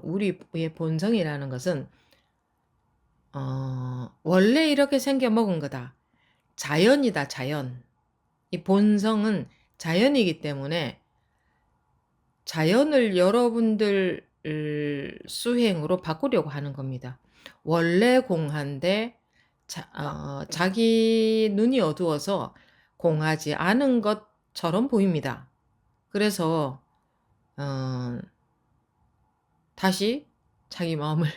우리의 본성이라는 것은 원래 이렇게 생겨 먹은 거다. 자연이다, 자연. 이 본성은 자연이기 때문에 자연을 여러분들 수행으로 바꾸려고 하는 겁니다. 원래 공한데 자기 눈이 어두워서 공하지 않은 것처럼 보입니다. 그래서 다시 자기 마음을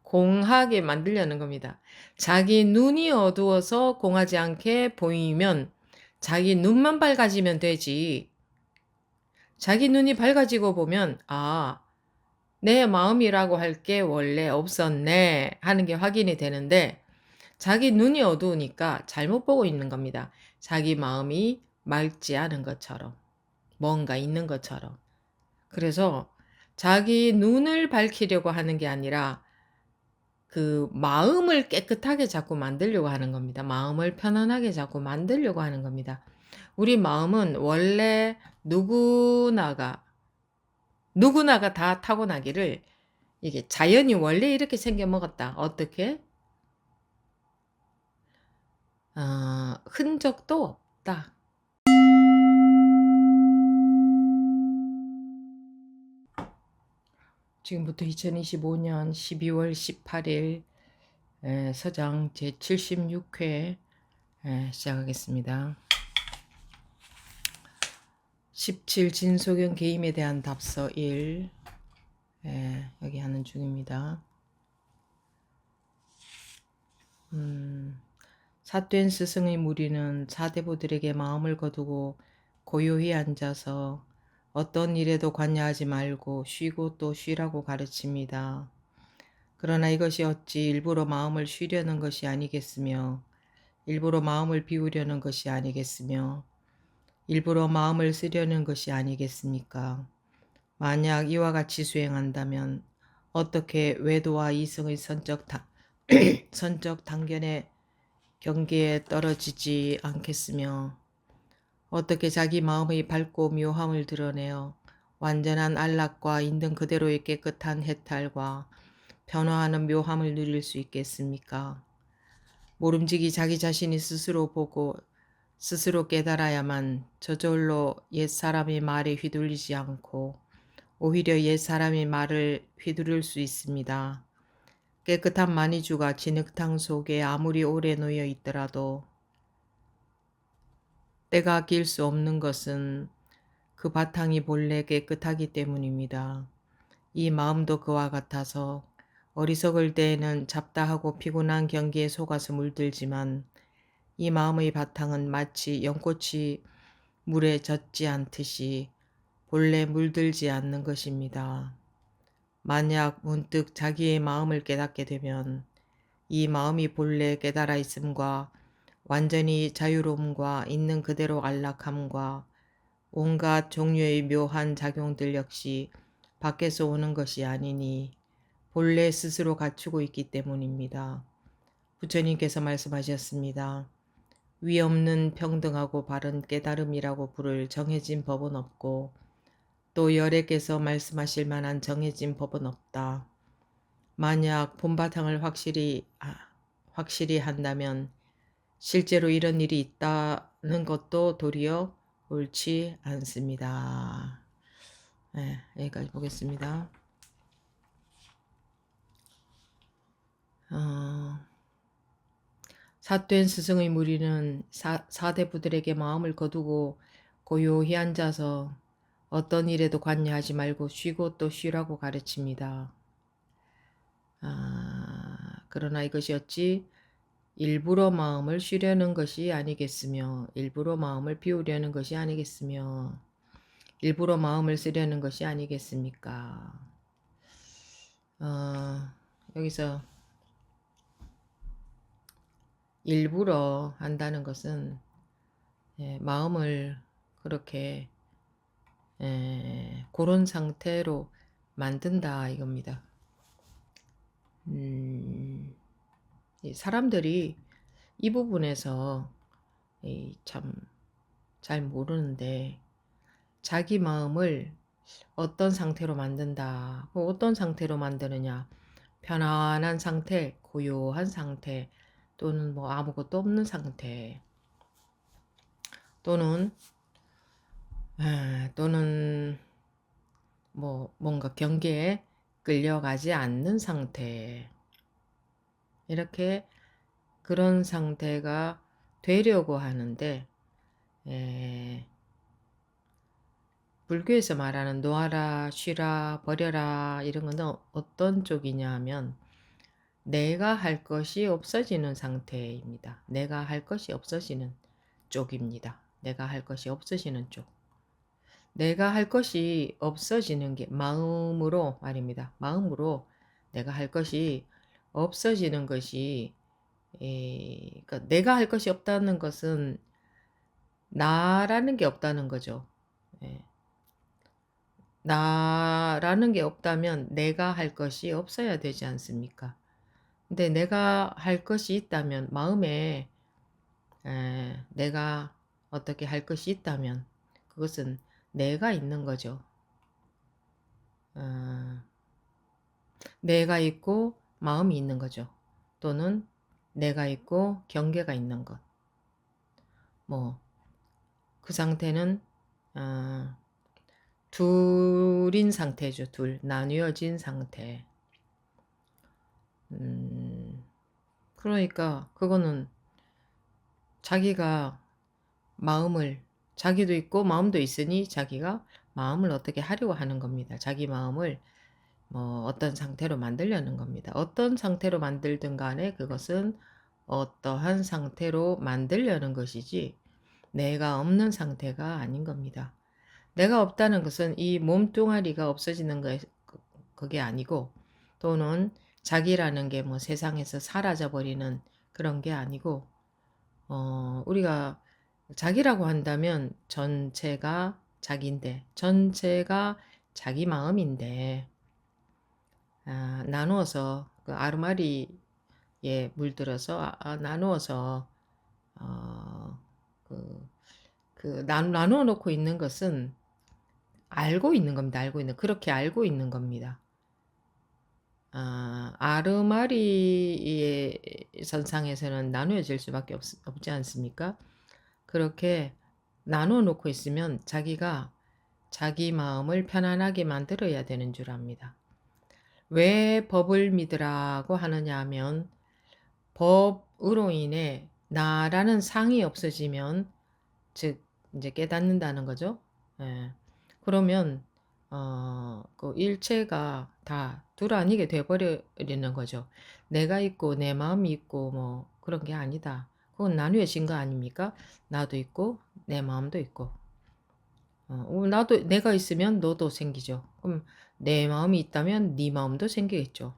공하게 만들려는 겁니다. 자기 눈이 어두워서 공하지 않게 보이면 자기 눈만 밝아지면 되지. 자기 눈이 밝아지고 보면 내 마음이라고 할 게 원래 없었네 하는 게 확인이 되는데 자기 눈이 어두우니까 잘못 보고 있는 겁니다. 자기 마음이 맑지 않은 것처럼 뭔가 있는 것처럼. 그래서 자기 눈을 밝히려고 하는 게 아니라 그 마음을 깨끗하게 자꾸 만들려고 하는 겁니다. 마음을 편안하게 자꾸 만들려고 하는 겁니다. 우리 마음은 원래 누구나가 다 타고나기를 이게 자연이 원래 이렇게 생겨 먹었다. 어떻게? 흔적도 없다. 지금부터 2025년 12월 18일 서장 제76회 시작하겠습니다. 17 진소경 개임에 대한 답서 1 여기 하는 중입니다. 삿된 스승의 무리는 사대부들에게 마음을 거두고 고요히 앉아서 어떤 일에도 관여하지 말고 쉬고 또 쉬라고 가르칩니다. 그러나 이것이 어찌 일부러 마음을 쉬려는 것이 아니겠으며 일부러 마음을 비우려는 것이 아니겠으며 일부러 마음을 쓰려는 것이 아니겠습니까? 만약 이와 같이 수행한다면 어떻게 외도와 이성의 선적 단견의 경계에 떨어지지 않겠으며 어떻게 자기 마음의 밝고 묘함을 드러내어 완전한 안락과 있는 그대로의 깨끗한 해탈과 변화하는 묘함을 누릴 수 있겠습니까? 모름지기 자기 자신이 스스로 보고 스스로 깨달아야만 저절로 옛사람의 말에 휘둘리지 않고 오히려 옛사람의 말을 휘두를 수 있습니다. 깨끗한 마니주가 진흙탕 속에 아무리 오래 놓여 있더라도 때가 길 수 없는 것은 그 바탕이 본래 깨끗하기 때문입니다. 이 마음도 그와 같아서 어리석을 때에는 잡다하고 피곤한 경기에 속아서 물들지만 이 마음의 바탕은 마치 연꽃이 물에 젖지 않듯이 본래 물들지 않는 것입니다. 만약 문득 자기의 마음을 깨닫게 되면 이 마음이 본래 깨달아 있음과 완전히 자유로움과 있는 그대로 안락함과 온갖 종류의 묘한 작용들 역시 밖에서 오는 것이 아니니 본래 스스로 갖추고 있기 때문입니다. 부처님께서 말씀하셨습니다. 위 없는 평등하고 바른 깨달음이라고 부를 정해진 법은 없고 또 열애께서 말씀하실 만한 정해진 법은 없다. 만약 본바탕을 확실히 한다면 실제로 이런 일이 있다는 것도 도리어 옳지 않습니다. 여기까지 보겠습니다. 삿된 스승의 무리는 사대부들에게 마음을 거두고 고요히 앉아서 어떤 일에도 관여하지 말고 쉬고 또 쉬라고 가르칩니다. 그러나 이것이 어찌 일부러 마음을 쉬려는 것이 아니겠으며 일부러 마음을 비우려는 것이 아니겠으며 일부러 마음을 쓰려는 것이 아니겠습니까? 여기서 일부러 한다는 것은 마음을 그렇게 그런 상태로 만든다 이겁니다. 사람들이 이 부분에서 참 잘 모르는데 자기 마음을 어떤 상태로 만든다. 어떤 상태로 만드느냐. 편안한 상태, 고요한 상태, 또는 뭐 아무것도 없는 상태, 또는 또는 뭐 뭔가 경계에 끌려가지 않는 상태. 이렇게 그런 상태가 되려고 하는데, 에, 불교에서 말하는 놓아라, 쉬라, 버려라 이런 건 어떤 쪽이냐 하면 내가 할 것이 없어지는 상태입니다. 내가 할 것이 없어지는 쪽입니다. 내가 할 것이 없어지는 쪽. 내가 할 것이 없어지는 게 마음으로 말입니다. 마음으로 내가 할 것이 없어지는 것이 그러니까 내가 할 것이 없다는 것은 나라는 게 없다는 거죠. 예. 나라는 게 없다면 내가 할 것이 없어야 되지 않습니까? 근데 내가 할 것이 있다면 마음에 내가 어떻게 할 것이 있다면 그것은 내가 있는 거죠. 어, 내가 있고 마음이 있는 거죠. 또는 내가 있고 경계가 있는 것. 뭐 그 상태는 둘인 상태죠. 둘. 나뉘어진 상태. 그러니까 그거는 자기가 마음을 자기도 있고 마음도 있으니 자기가 마음을 어떻게 하려고 하는 겁니다. 자기 마음을 뭐 어떤 상태로 만들려는 겁니다. 어떤 상태로 만들든 간에 그것은 어떠한 상태로 만들려는 것이지 내가 없는 상태가 아닌 겁니다. 내가 없다는 것은 이 몸뚱아리가 없어지는 그게 아니고, 또는 자기라는 게 뭐 세상에서 사라져 버리는 그런 게 아니고, 우리가 자기라고 한다면 전체가 자기인데, 전체가 자기 마음인데, 나누어서 그 아르마리에 물들어서 나누어서 나누어 놓고 있는 것은 알고 있는 겁니다. 그렇게 알고 있는 겁니다. 아르마리의 선상에서는 나누어질 수밖에 없지 않습니까? 그렇게 나누어 놓고 있으면 자기가 자기 마음을 편안하게 만들어야 되는 줄 압니다. 왜 법을 믿으라고 하느냐 하면 법으로 인해 나라는 상이 없어지면 즉 이제 깨닫는다는 거죠. 예. 그러면 그 일체가 다 둘 아니게 돼버리는 거죠. 내가 있고 내 마음이 있고 뭐 그런 게 아니다. 그건 나뉘어진 거 아닙니까? 나도 있고 내 마음도 있고. 나도 내가 있으면 너도 생기죠. 그럼 내 마음이 있다면 네 마음도 생기겠죠.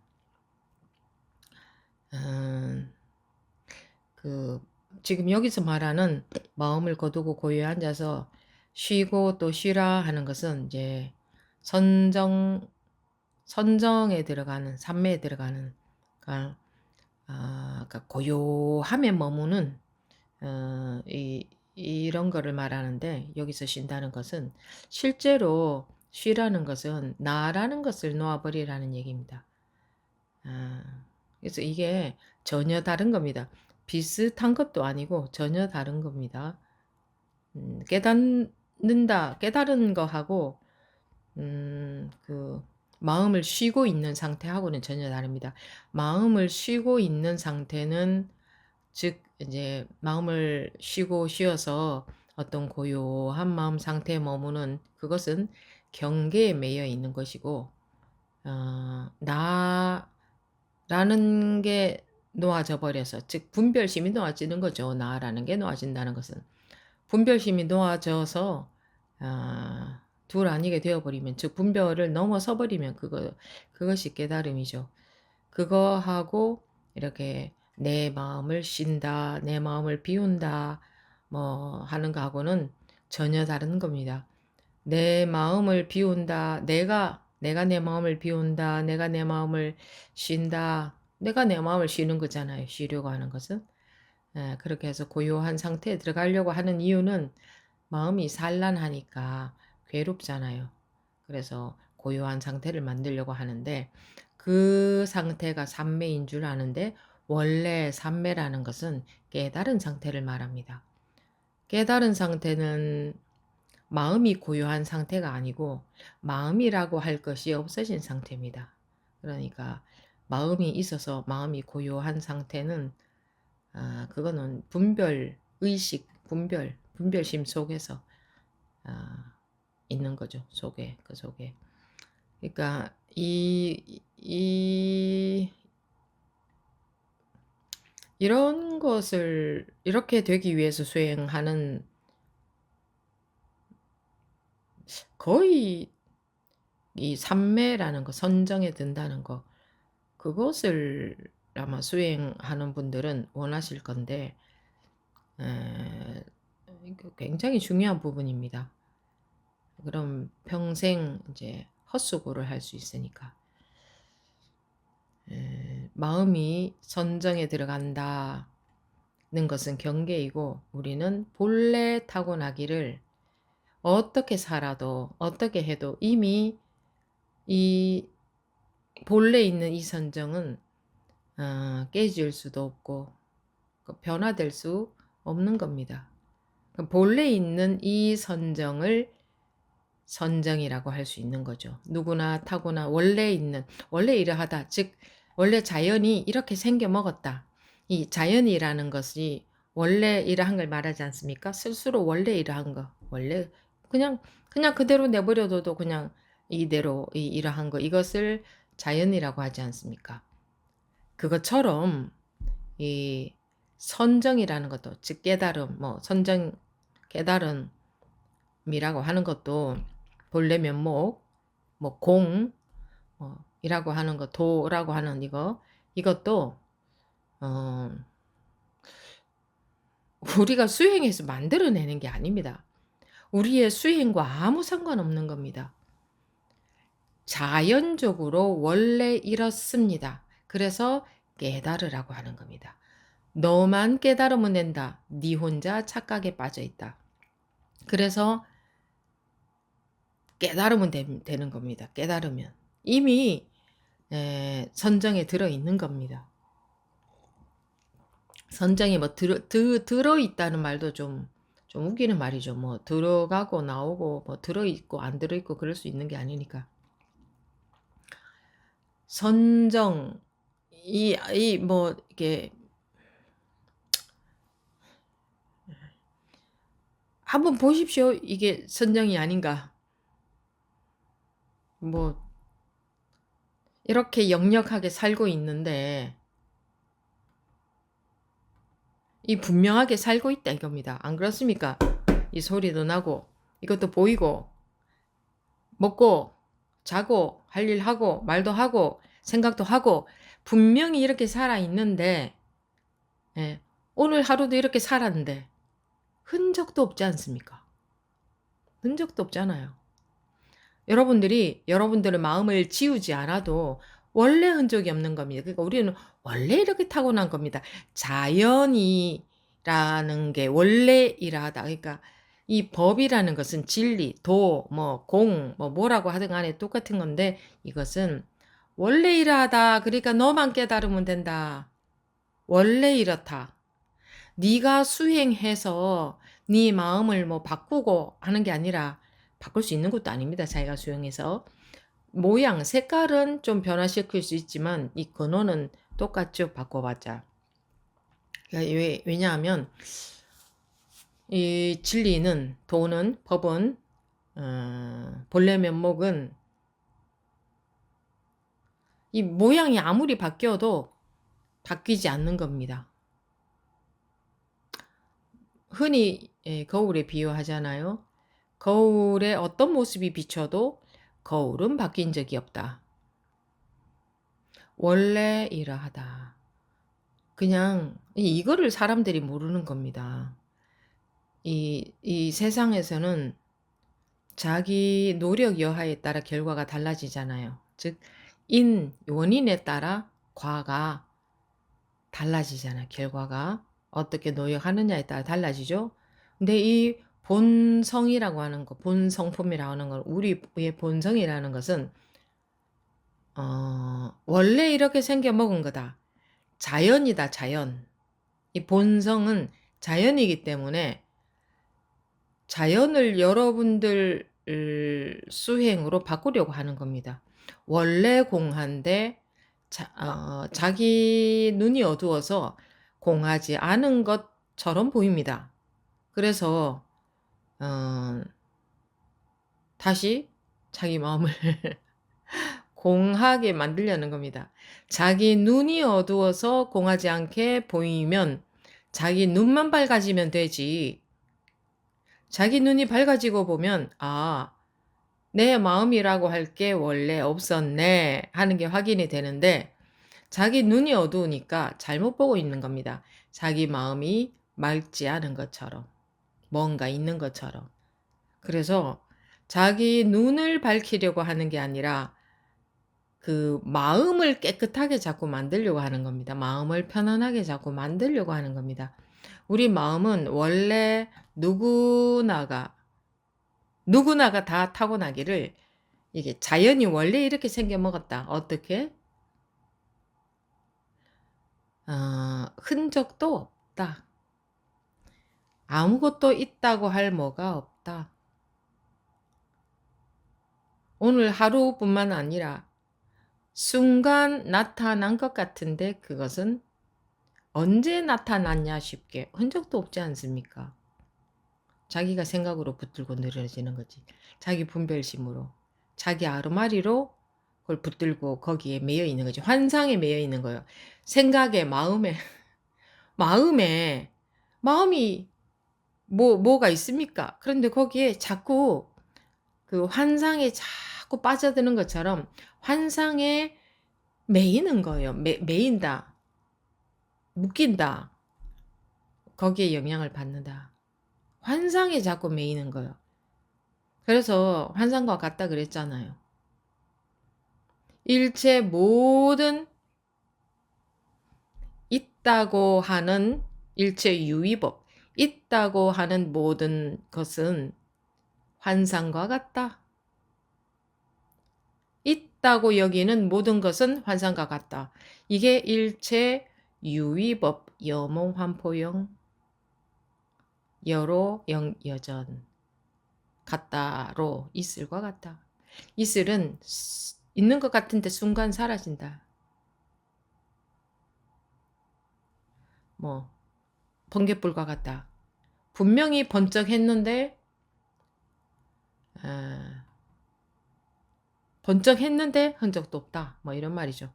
음, 그 지금 여기서 말하는 마음을 거두고 고요에 앉아서 쉬고 또 쉬라 하는 것은 이제 선정에 들어가는, 삼매에 들어가는, 그러니까 고요함에 머무는 이런 거를 말하는데, 여기서 쉰다는 것은 실제로 쉬라는 것은 나라는 것을 놓아버리라는 얘기입니다. 그래서 이게 전혀 다른 겁니다. 비슷한 것도 아니고 전혀 다른 겁니다. 깨달은 거하고 그 마음을 쉬고 있는 상태하고는 전혀 다릅니다. 마음을 쉬고 있는 상태는 즉 이제 마음을 쉬어서 어떤 고요한 마음 상태에 머무는 그것은 경계에 매여 있는 것이고, 나라는 게 놓아져 버려서, 즉 분별심이 놓아지는 거죠. 나라는 게 놓아진다는 것은 분별심이 놓아져서 둘 아니게 되어버리면, 즉 분별을 넘어서 버리면 그것이 깨달음이죠. 그거하고 이렇게 내 마음을 쉰다, 내 마음을 비운다 뭐 하는 거하고는 전혀 다른 겁니다. 내 마음을 비운다, 내가 내 마음을 비운다, 내가 내 마음을 쉰다, 내가 내 마음을 쉬는 거잖아요. 쉬려고 하는 것은. 그렇게 해서 고요한 상태에 들어가려고 하는 이유는 마음이 산란하니까 괴롭잖아요. 그래서 고요한 상태를 만들려고 하는데 그 상태가 삼매인 줄 아는데 원래 삼매라는 것은 깨달은 상태를 말합니다. 깨달은 상태는 마음이 고요한 상태가 아니고 마음이라고 할 것이 없어진 상태입니다. 그러니까 마음이 있어서 마음이 고요한 상태는 그거는 분별 의식, 분별심 속에서 있는 거죠. 그 속에. 그러니까 이런 것을 이렇게 되기 위해서 수행하는 거의 이 삼매라는 거, 선정에 든다는 거, 그것을 아마 수행하는 분들은 원하실 건데 굉장히 중요한 부분입니다. 그럼 평생 이제 헛수고를 할 수 있으니까. 마음이 선정에 들어간다는 것은 경계이고 우리는 본래 타고나기를 어떻게 살아도 어떻게 해도 이미 이 본래 있는 이 선정은 깨질 수도 없고 변화될 수 없는 겁니다. 본래 있는 이 선정을 선정이라고 할 수 있는 거죠. 누구나 타고나 원래 있는, 원래 이러하다. 즉 원래 자연이 이렇게 생겨 먹었다. 이 자연이라는 것이 원래 이러한 걸 말하지 않습니까? 스스로 원래 이러한 거. 원래 그냥 그대로 내버려둬도 그냥 이대로 이러한 거. 이것을 자연이라고 하지 않습니까? 그것처럼 이 선정이라는 것도 즉 깨달음, 선정 깨달음이라고 하는 것도 본래 면목, 공, 이라고 하는 거, 도라고 하는 이것도 우리가 수행해서 만들어내는 게 아닙니다. 우리의 수행과 아무 상관없는 겁니다. 자연적으로 원래 이렇습니다. 그래서 깨달으라고 하는 겁니다. 너만 깨달으면 된다. 네 혼자 착각에 빠져 있다. 그래서 깨달으면 되는 겁니다. 깨달으면 이미 선정에 들어있는 겁니다. 선정에 들어있다는 말도 좀 웃기는 말이죠. 들어가고 나오고 들어있고 안 들어있고 그럴 수 있는 게 아니니까. 선정 이게 한번 보십시오. 이게 선정이 아닌가. 이렇게 역력하게 살고 있는데 이 분명하게 살고 있다 이겁니다. 안 그렇습니까? 이 소리도 나고 이것도 보이고 먹고 자고 할 일 하고 말도 하고 생각도 하고 분명히 이렇게 살아 있는데 오늘 하루도 이렇게 살았는데 흔적도 없지 않습니까? 흔적도 없잖아요. 여러분들이 여러분들의 마음을 지우지 않아도 원래 흔적이 없는 겁니다. 그러니까 우리는 원래 이렇게 타고난 겁니다. 자연이라는 게 원래 이러하다. 그러니까 이 법이라는 것은 진리, 도, 공, 뭐라고 하든 간에 똑같은 건데 이것은 원래 이러하다. 그러니까 너만 깨달으면 된다. 원래 이렇다. 네가 수행해서 네 마음을 바꾸고 하는 게 아니라 바꿀 수 있는 것도 아닙니다. 자기가 수행해서. 모양, 색깔은 좀 변화시킬 수 있지만 이 근원은 똑같죠. 바꿔봤자. 왜냐하면 이 진리는, 도는, 법은, 본래 면목은 이 모양이 아무리 바뀌어도 바뀌지 않는 겁니다. 흔히 거울에 비유하잖아요. 거울에 어떤 모습이 비춰도 거울은 바뀐 적이 없다. 원래 이러하다. 그냥 이거를 사람들이 모르는 겁니다. 이 세상에서는 자기 노력 여하에 따라 결과가 달라지잖아요. 즉 원인에 따라 과가 달라지잖아요. 결과가 어떻게 노력하느냐에 따라 달라지죠. 근데 이 본성이라고 하는 거, 본성품이라고 하는 건, 우리의 본성이라는 것은 원래 이렇게 생겨 먹은 거다. 자연이다, 자연. 이 본성은 자연이기 때문에 자연을 여러분들 수행으로 바꾸려고 하는 겁니다. 원래 공한데 자기 눈이 어두워서 공하지 않은 것처럼 보입니다. 그래서 다시 자기 마음을 공하게 만들려는 겁니다. 자기 눈이 어두워서 공하지 않게 보이면 자기 눈만 밝아지면 되지. 자기 눈이 밝아지고 보면 내 마음이라고 할 게 원래 없었네 하는 게 확인이 되는데 자기 눈이 어두우니까 잘못 보고 있는 겁니다. 자기 마음이 맑지 않은 것처럼, 뭔가 있는 것처럼. 그래서 자기 눈을 밝히려고 하는 게 아니라 그 마음을 깨끗하게 자꾸 만들려고 하는 겁니다. 마음을 편안하게 자꾸 만들려고 하는 겁니다. 우리 마음은 원래 누구나가 다 타고나기를 이게 자연이 원래 이렇게 생겨 먹었다. 어떻게? 흔적도 없다. 아무것도 있다고 할 뭐가 없다. 오늘 하루뿐만 아니라 순간 나타난 것 같은데 그것은 언제 나타났냐 싶게 흔적도 없지 않습니까? 자기가 생각으로 붙들고 늘어지는 거지. 자기 분별심으로, 자기 아르마리로 그걸 붙들고 거기에 매여 있는 거지. 환상에 매여 있는 거예요. 생각에, 마음이 뭐가 있습니까? 그런데 거기에 자꾸 그 환상에 자꾸 빠져드는 것처럼 환상에 매이는 거예요. 매인다. 묶인다. 거기에 영향을 받는다. 환상에 자꾸 매이는 거예요. 그래서 환상과 같다 그랬잖아요. 일체 모든 있다고 하는 일체 유의법, 있다고 하는 모든 것은 환상과 같다. 있다고 여기는 모든 것은 환상과 같다. 이게 일체 유의법, 여몽, 환포영, 여로, 여전, 같다로 있을과 같다. 있을은 있는 것 같은데 순간 사라진다. 번갯불과 같다. 분명히 번쩍했는데 흔적도 없다. 이런 말이죠.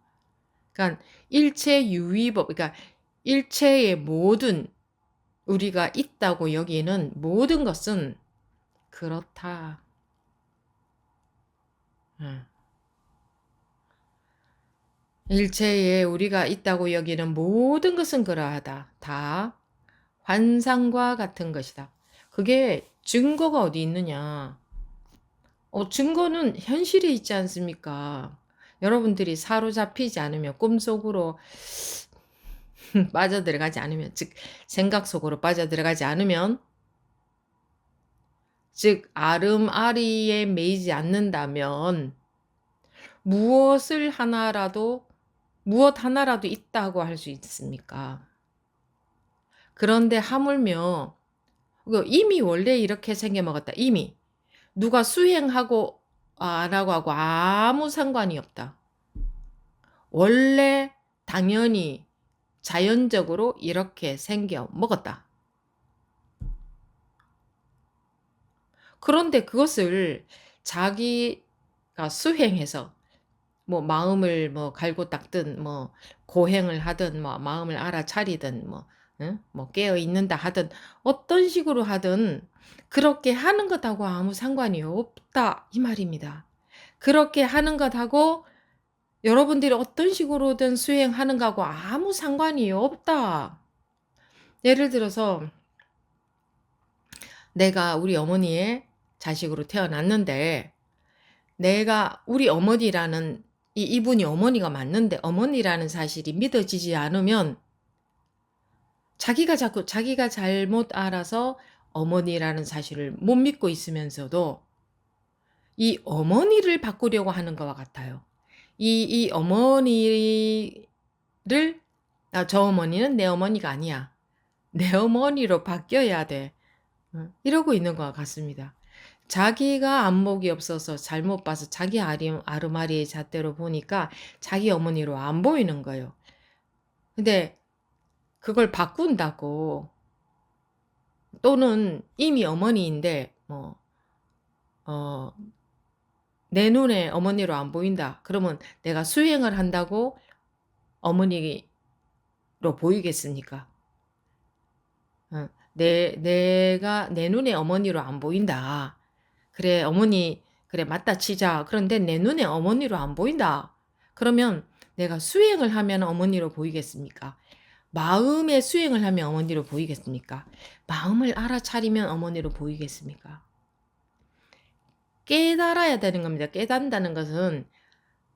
그러니까 일체 유의법, 그러니까 일체의 모든 우리가 있다고 여기는 모든 것은 그렇다. 일체에 우리가 있다고 여기는 모든 것은 그러하다. 다 환상과 같은 것이다. 그게 증거가 어디 있느냐? 증거는 현실에 있지 않습니까? 여러분들이 사로잡히지 않으면 꿈속으로 빠져들어가지 않으면, 즉 생각 속으로 빠져들어가지 않으면, 즉 아름아리에 매이지 않는다면 무엇 하나라도 있다고 할 수 있습니까? 그런데 하물며 이미 원래 이렇게 생겨먹었다. 이미 누가 수행하고 안 하고 아무 상관이 없다. 원래 당연히 자연적으로 이렇게 생겨 먹었다. 그런데 그것을 자기가 수행해서 마음을 갈고 닦든 고행을 하든 마음을 알아차리든 깨어 있는다 하든 어떤 식으로 하든 그렇게 하는 것하고 아무 상관이 없다 이 말입니다. 그렇게 하는 것하고 여러분들이 어떤 식으로든 수행하는 것하고 아무 상관이 없다. 예를 들어서 내가 우리 어머니의 자식으로 태어났는데 내가 우리 어머니라는 이분이 어머니가 맞는데 어머니라는 사실이 믿어지지 않으면 자기가 잘못 알아서 어머니라는 사실을 못 믿고 있으면서도 이 어머니를 바꾸려고 하는 것과 같아요. 이 어머니를 저 어머니는 내 어머니가 아니야. 내 어머니로 바뀌어야 돼. 이러고 있는 것 같습니다. 자기가 안목이 없어서 잘못 봐서 자기 아르마리의 잣대로 보니까 자기 어머니로 안 보이는 거예요. 근데 그걸 바꾼다고 또는 이미 어머니인데 내 눈에 어머니로 안 보인다. 그러면 내가 수행을 한다고 어머니로 보이겠습니까? 내가 내 눈에 어머니로 안 보인다. 그래, 어머니, 그래, 맞다 치자. 그런데 내 눈에 어머니로 안 보인다. 그러면 내가 수행을 하면 어머니로 보이겠습니까? 마음의 수행을 하면 어머니로 보이겠습니까? 마음을 알아차리면 어머니로 보이겠습니까? 깨달아야 되는 겁니다. 깨닫는다는 것은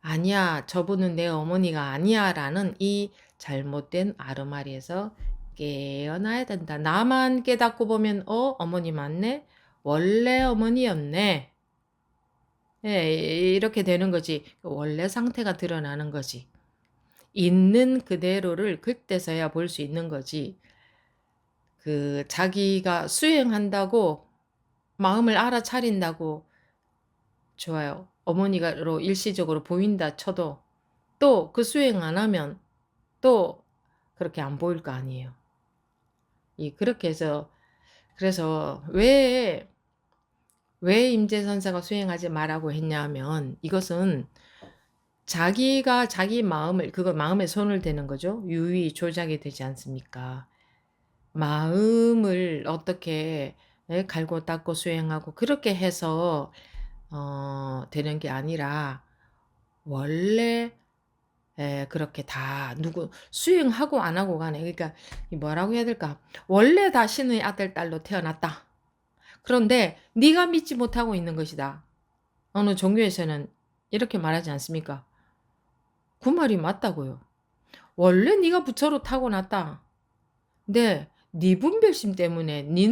아니야, 저분은 내 어머니가 아니야 라는 이 잘못된 아르마리에서 깨어나야 된다. 나만 깨닫고 보면 어머니 맞네? 원래 어머니였네. 예, 이렇게 되는 거지. 원래 상태가 드러나는 거지. 있는 그대로를 그때서야 볼 수 있는 거지. 자기가 수행한다고 마음을 알아차린다고 좋아요. 어머니가로 일시적으로 보인다 쳐도 또 그 수행 안 하면 또 그렇게 안 보일 거 아니에요. 그렇게 해서 그래서 왜 임재선사가 수행하지 말라고 했냐면 이것은 자기가 자기 마음을 그걸 마음에 손을 대는 거죠. 유의 조작이 되지 않습니까? 마음을 어떻게 갈고 닦고 수행하고 그렇게 해서 되는 게 아니라 원래 그렇게 다 수행하고 안 하고 가네. 그러니까 뭐라고 해야 될까? 원래 다 신의 아들 딸로 태어났다. 그런데 네가 믿지 못하고 있는 것이다. 어느 종교에서는 이렇게 말하지 않습니까? 그 말이 맞다고요. 원래 네가 부처로 타고났다. 근데 네 분별심 때문에 네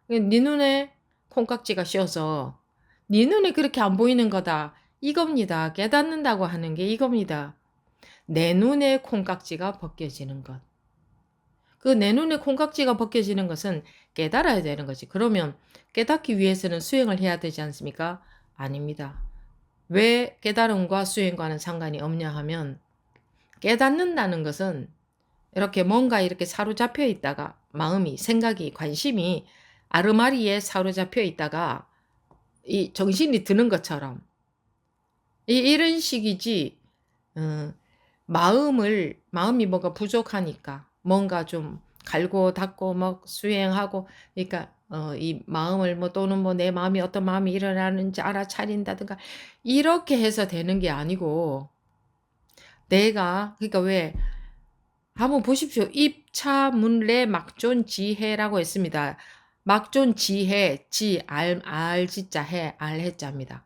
눈에 콩깍지가 씌어서 네 눈에 그렇게 안 보이는 거다. 이겁니다. 깨닫는다고 하는 게 이겁니다. 내 눈에 콩깍지가 벗겨지는 것. 내 눈에 콩깍지가 벗겨지는 것은 깨달아야 되는 거지. 그러면 깨닫기 위해서는 수행을 해야 되지 않습니까? 아닙니다. 왜 깨달음과 수행과는 상관이 없냐 하면 깨닫는다는 것은 이렇게 뭔가 이렇게 사로잡혀 있다가 마음이, 생각이, 관심이 아르마리에 사로잡혀 있다가 이 정신이 드는 것처럼 이런 식이지. 마음이 뭔가 부족하니까 뭔가 좀 갈고 닦고 막 수행하고 그러니까 이 마음을 또는 내 마음이 어떤 마음이 일어나는지 알아차린다든가 이렇게 해서 되는 게 아니고 그러니까 왜 한번 보십시오. 입차문례 막존지해라고 했습니다. 막존지해 알지자 해 알해자입니다.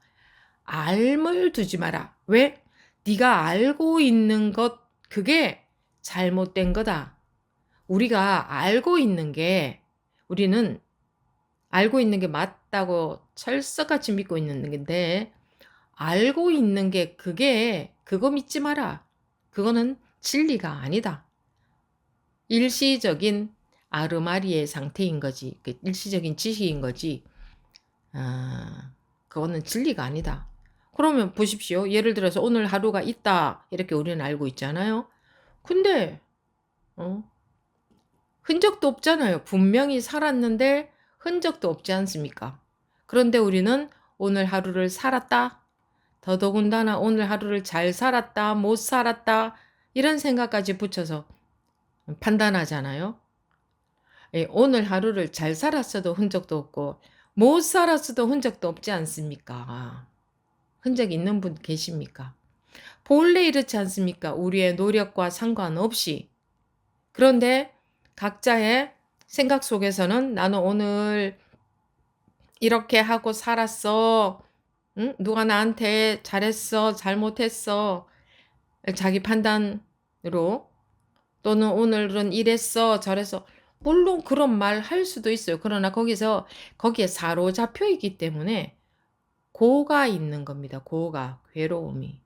알을 두지 마라. 왜? 네가 알고 있는 것 그게 잘못된 거다. 우리는 알고 있는 게 맞다고 철석같이 믿고 있는 건데 알고 있는 게 그거 믿지 마라. 그거는 진리가 아니다. 일시적인 아르마리의 상태인 거지. 일시적인 지식인 거지. 그거는 진리가 아니다. 그러면 보십시오. 예를 들어서 오늘 하루가 있다. 이렇게 우리는 알고 있잖아요. 근데 흔적도 없잖아요. 분명히 살았는데 흔적도 없지 않습니까? 그런데 우리는 오늘 하루를 살았다. 더더군다나 오늘 하루를 잘 살았다. 못 살았다. 이런 생각까지 붙여서 판단하잖아요. 오늘 하루를 잘 살았어도 흔적도 없고 못 살았어도 흔적도 없지 않습니까? 흔적 있는 분 계십니까? 본래 이렇지 않습니까? 우리의 노력과 상관없이. 그런데 각자의 생각 속에서는 나는 오늘 이렇게 하고 살았어. 응? 누가 나한테 잘했어, 잘못했어. 자기 판단으로 또는 오늘은 이랬어, 저랬어. 물론 그런 말 할 수도 있어요. 그러나 거기에 사로잡혀 있기 때문에 고가 있는 겁니다. 고가, 괴로움이.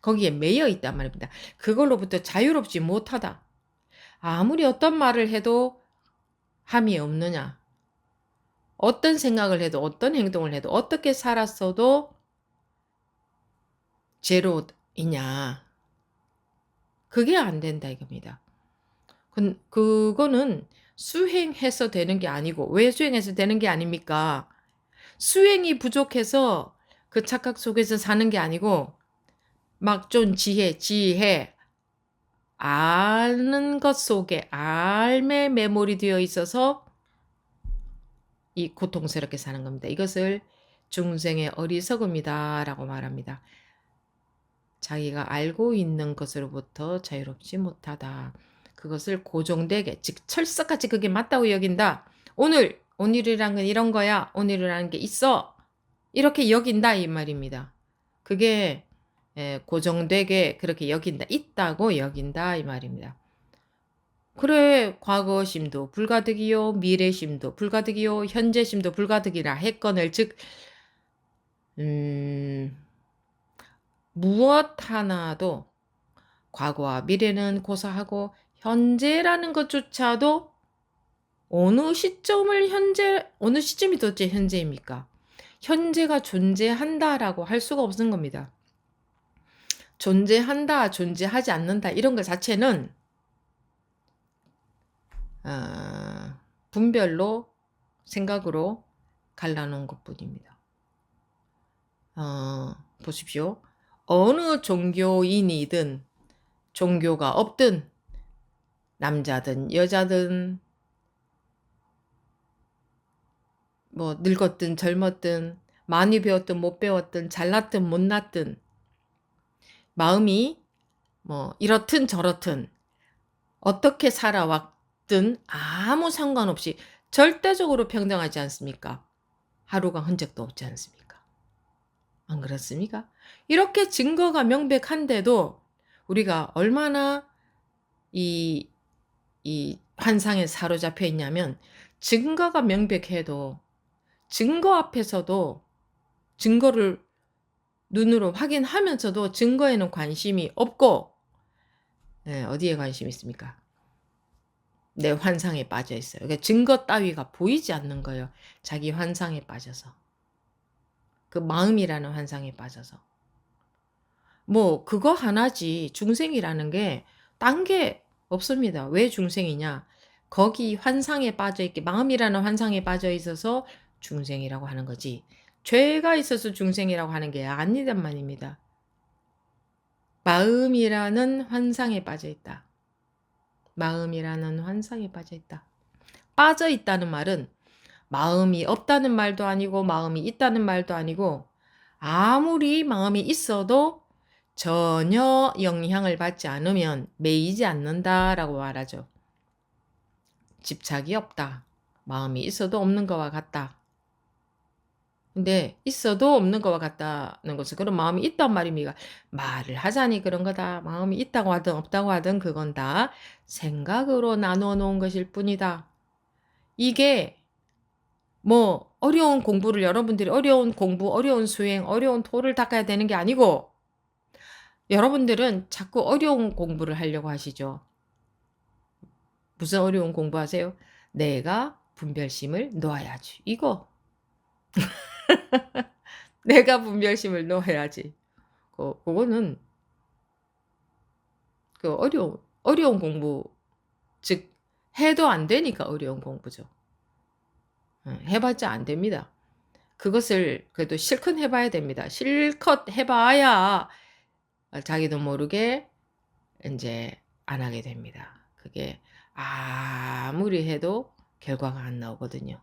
거기에 매여 있단 말입니다. 그걸로부터 자유롭지 못하다. 아무리 어떤 말을 해도 함이 없느냐. 어떤 생각을 해도 어떤 행동을 해도 어떻게 살았어도 제로이냐. 그게 안 된다 이겁니다. 그거는 수행해서 되는 게 아니고 왜 수행해서 되는 게 아닙니까? 수행이 부족해서 그 착각 속에서 사는 게 아니고 막 좀 지혜, 아는 것 속에 알매 매몰이 되어 있어서 이 고통스럽게 사는 겁니다. 이것을 중생의 어리석음이다라고 말합니다. 자기가 알고 있는 것으로부터 자유롭지 못하다. 그것을 고정되게, 즉 철석같이 그게 맞다고 여긴다. 오늘이란 건 이런 거야. 오늘이라는 게 있어. 이렇게 여긴다 이 말입니다. 그게 고정되게 그렇게 여긴다. 있다고 여긴다 이 말입니다. 그래 과거심도 불가득이요 미래심도 불가득이요 현재심도 불가득이라 했거늘 즉 무엇 하나도 과거와 미래는 고사하고 현재라는 것조차도 어느 시점이 도대체 현재입니까? 현재가 존재한다라고 할 수가 없는 겁니다. 존재한다, 존재하지 않는다 이런 것 자체는 분별로 생각으로 갈라놓은 것뿐입니다. 보십시오. 어느 종교인이든 종교가 없든 남자든 여자든 뭐 늙었든 젊었든 많이 배웠든 못 배웠든 잘났든 못났든 마음이 뭐 이렇든 저렇든 어떻게 살아왔든 아무 상관없이 절대적으로 평등하지 않습니까? 하루가 흔적도 없지 않습니까? 안 그렇습니까? 이렇게 증거가 명백한데도 우리가 얼마나 이 환상에 사로잡혀 있냐면 증거가 명백해도 증거 앞에서도 증거를 눈으로 확인하면서도 증거에는 관심이 없고 어디에 관심이 있습니까? 내 환상에 빠져 있어요. 그러니까 증거 따위가 보이지 않는 거예요. 자기 환상에 빠져서. 그 마음이라는 환상에 빠져서. 뭐 그거 하나지 중생이라는 게 딴 게 없습니다. 왜 중생이냐? 거기 환상에 빠져 있게 마음이라는 환상에 빠져 있어서 중생이라고 하는 거지. 죄가 있어서 중생이라고 하는 게 아니란 말입니다. 마음이라는 환상에 빠져 있다. 마음이라는 환상에 빠져 있다. 빠져 있다는 말은 마음이 없다는 말도 아니고 마음이 있다는 말도 아니고 아무리 마음이 있어도 전혀 영향을 받지 않으면 매이지 않는다라고 말하죠. 집착이 없다. 마음이 있어도 없는 것과 같다. 근데 있어도 없는 것과 같다는 것은 그런 마음이 있단 말입니다. 말을 하자니 그런 거다. 마음이 있다고 하든 없다고 하든 그건 다 생각으로 나누어 놓은 것일 뿐이다. 이게 뭐 어려운 공부를 여러분들이 어려운 공부, 어려운 수행, 어려운 도를 닦아야 되는 게 아니고 여러분들은 자꾸 어려운 공부를 하려고 하시죠. 무슨 어려운 공부하세요? 내가 분별심을 놓아야지. 이거. 내가 분별심을 놓아야지. 그거는 그 어려운 공부, 즉 해도 안 되니까 어려운 공부죠. 해봤자 안 됩니다. 그것을 그래도 실컷 해봐야 됩니다. 실컷 해봐야 자기도 모르게 이제 안 하게 됩니다. 그게 아무리 해도 결과가 안 나오거든요.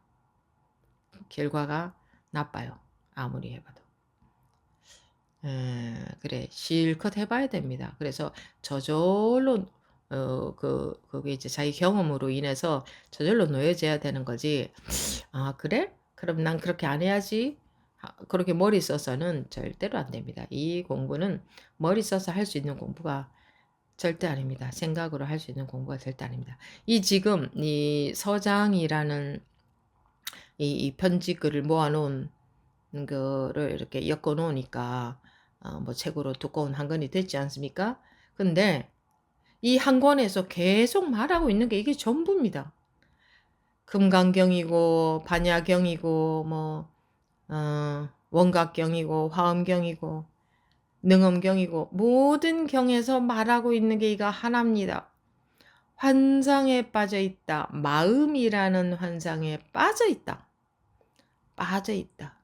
결과가 나빠요. 아무리 해봐도. 그래 실컷 해봐야 됩니다. 그래서 저절로 그게 이제 자기 경험으로 인해서 저절로 놓여져야 되는 거지. 아 그래? 그럼 난 그렇게 안 해야지. 그렇게 머리 써서는 절대로 안 됩니다. 이 공부는 머리 써서 할 수 있는 공부가 절대 아닙니다. 생각으로 할 수 있는 공부가 절대 아닙니다. 이 지금 이 서장이라는 이 편지글을 모아 놓은 거를 이렇게 엮어 놓으니까 뭐 책으로 두꺼운 한 권이 됐지 않습니까? 근데 이 한 권에서 계속 말하고 있는 게 이게 전부입니다. 금강경이고 반야경이고 뭐 원각경이고 화엄경이고 능엄경이고 모든 경에서 말하고 있는 게 이거 하나입니다. 환상에 빠져 있다. 마음이라는 환상에 빠져 있다. 빠져 있다.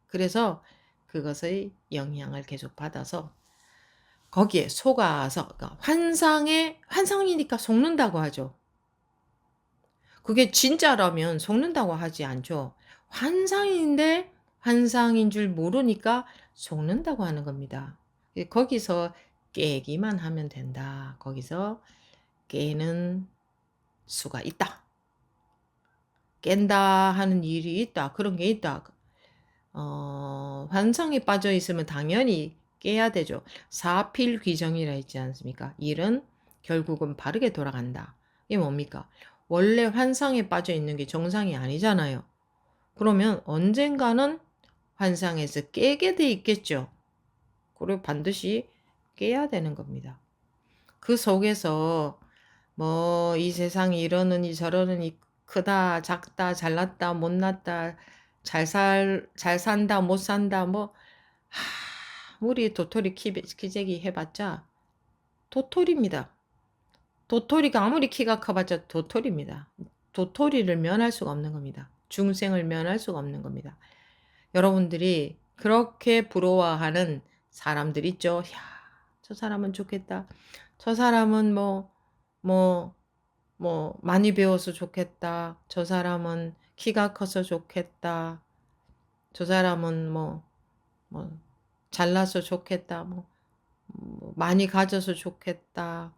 그래서 그것의 영향을 계속 받아서 거기에 속아서 그러니까 환상이니까 속는다고 하죠. 그게 진짜라면 속는다고 하지 않죠. 환상인데 환상인 줄 모르니까 속는다고 하는 겁니다. 거기서 깨기만 하면 된다. 거기서 깨는 수가 있다. 깬다 하는 일이 있다. 그런 게 있다. 환상에 빠져 있으면 당연히 깨야 되죠. 사필귀정이라 했지 않습니까? 일은 결국은 바르게 돌아간다. 이게 뭡니까? 원래 환상에 빠져 있는 게 정상이 아니잖아요. 그러면 언젠가는 환상에서 깨게 돼 있겠죠. 그리고 반드시 깨야 되는 겁니다. 그 속에서 뭐 이 세상이 이러느니 저러느니 크다 작다 잘났다 못났다 잘 산다 못 산다 뭐 우리 도토리 키재기 해봤자 도토리입니다. 도토리가 아무리 키가 커봤자 도토리입니다. 도토리를 면할 수가 없는 겁니다. 중생을 면할 수가 없는 겁니다. 여러분들이 그렇게 부러워하는 사람들 있죠. 야, 저 사람은 좋겠다. 저 사람은 많이 배워서 좋겠다. 저 사람은 키가 커서 좋겠다. 저 사람은 잘나서 좋겠다. 많이 가져서 좋겠다.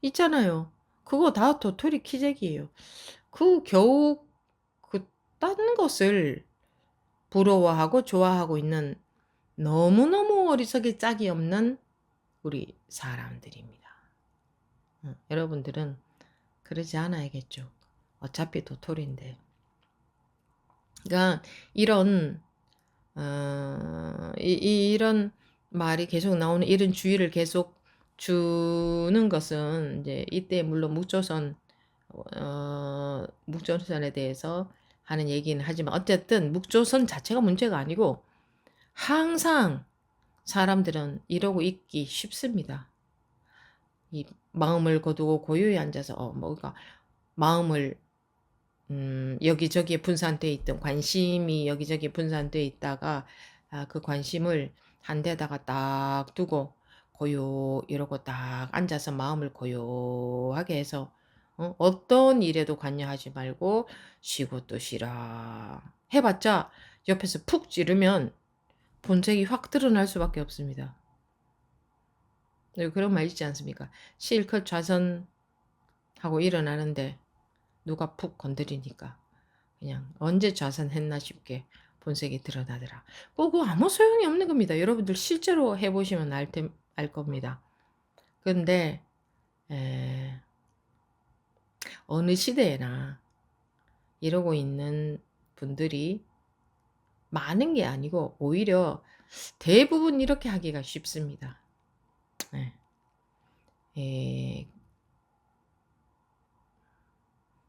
있잖아요. 그거 다 도토리 키재기예요. 겨우 딴 것을 부러워하고 좋아하고 있는 너무너무 어리석이 짝이 없는 우리 사람들입니다. 여러분들은 그러지 않아야겠죠. 어차피 도토리인데. 그러니까 이런 이런 말이 계속 나오는 이런 주의를 계속 주는 것은 이제 이때 물론 묵조선에 대해서 하는 얘기는 하지만 어쨌든 묵조선 자체가 문제가 아니고 항상 사람들은 이러고 있기 쉽습니다. 이 마음을 거두고 고요히 앉아서 그러니까 마음을 여기저기에 분산돼 있던 관심이 여기저기에 분산돼 있다가 그 관심을 한 데다가 딱 두고 이러고 딱 앉아서 마음을 고요하게 해서 어떤 일에도 관여하지 말고 쉬고 또 쉬라 해봤자 옆에서 푹 찌르면 본색이 확 드러날 수밖에 없습니다. 그런 말 있지 않습니까? 실컷 좌선하고 일어나는데 누가 푹 건드리니까 그냥 언제 좌선했나 싶게 본색이 드러나더라. 그거 아무 소용이 없는 겁니다. 여러분들 실제로 해보시면 알 겁니다. 근데 어느 시대에나 이러고 있는 분들이 많은 게 아니고 오히려 대부분 이렇게 하기가 쉽습니다.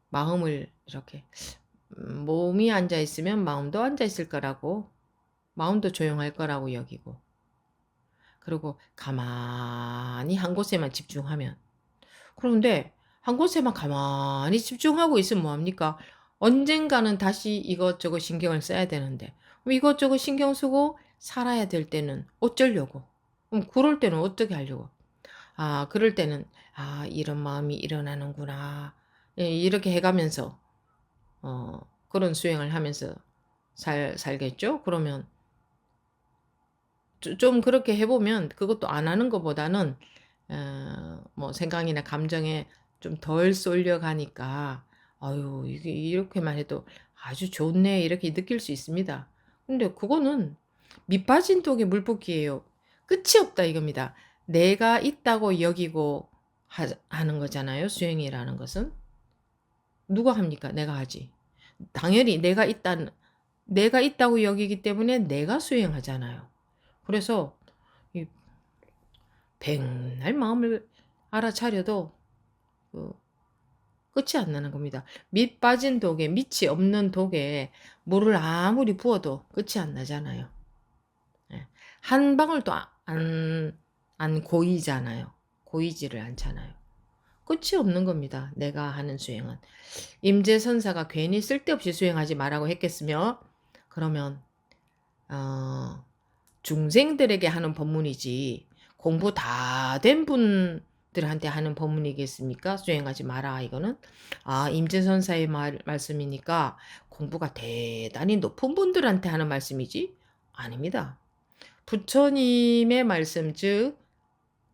마음을 이렇게 몸이 앉아 있으면 마음도 앉아 있을 거라고 마음도 조용할 거라고 여기고 그리고 가만히 한 곳에만 집중하면 그런데 한 곳에만 가만히 집중하고 있으면 뭐합니까? 언젠가는 다시 이것저것 신경을 써야 되는데 이것저것 신경 쓰고 살아야 될 때는 어쩌려고? 그럴 때는 어떻게 하려고? 그럴 때는 이런 마음이 일어나는구나. 이렇게 해가면서 그런 수행을 하면서 살겠죠? 그러면 좀 그렇게 해보면 그것도 안 하는 것보다는 생각이나 감정에 좀 덜 쏠려가니까 아유 이게 이렇게만 해도 아주 좋네 이렇게 느낄 수 있습니다. 근데 그거는 밑 빠진 독에 물 붓기예요. 끝이 없다 이겁니다. 내가 있다고 여기고 하는 거잖아요. 수행이라는 것은. 누가 합니까? 내가 하지. 당연히 내가 있다고 여기기 때문에 내가 수행하잖아요. 그래서 이 백날 마음을 알아차려도 그 끝이 안 나는 겁니다. 밑 빠진 독에, 밑이 없는 독에 물을 아무리 부어도 끝이 안 나잖아요. 예. 한 방울도 안 고이잖아요. 고이지를 않잖아요. 끝이 없는 겁니다. 내가 하는 수행은. 임재선사가 괜히 쓸데없이 수행하지 말라고 했겠으며, 그러면 중생들에게 하는 법문이지 공부 다 된 분들한테 하는 법문이겠습니까? 수행하지 마라 이거는. 임재선사의 말씀이니까 공부가 대단히 높은 분들한테 하는 말씀이지? 아닙니다. 부처님의 말씀, 즉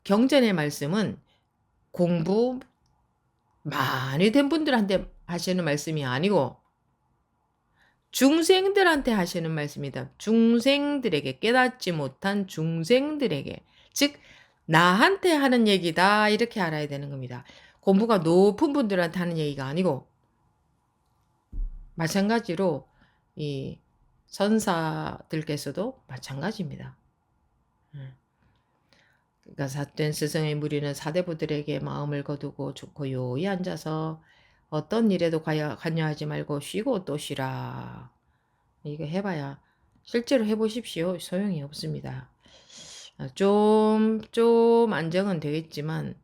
경전의 말씀은 공부 많이 된 분들한테 하시는 말씀이 아니고 중생들한테 하시는 말씀이다. 중생들에게, 깨닫지 못한 중생들에게, 즉 나한테 하는 얘기다 이렇게 알아야 되는 겁니다. 공부가 높은 분들한테 하는 얘기가 아니고, 마찬가지로 이 선사들께서도 마찬가지입니다. 그러니까 삿된 스승의 무리는 사대부들에게 마음을 거두고 고요히 앉아서 어떤 일에도 관여하지 말고 쉬고 또 쉬라. 이거 해봐야 실제로 해보십시오. 소용이 없습니다. 좀 안정은 되겠지만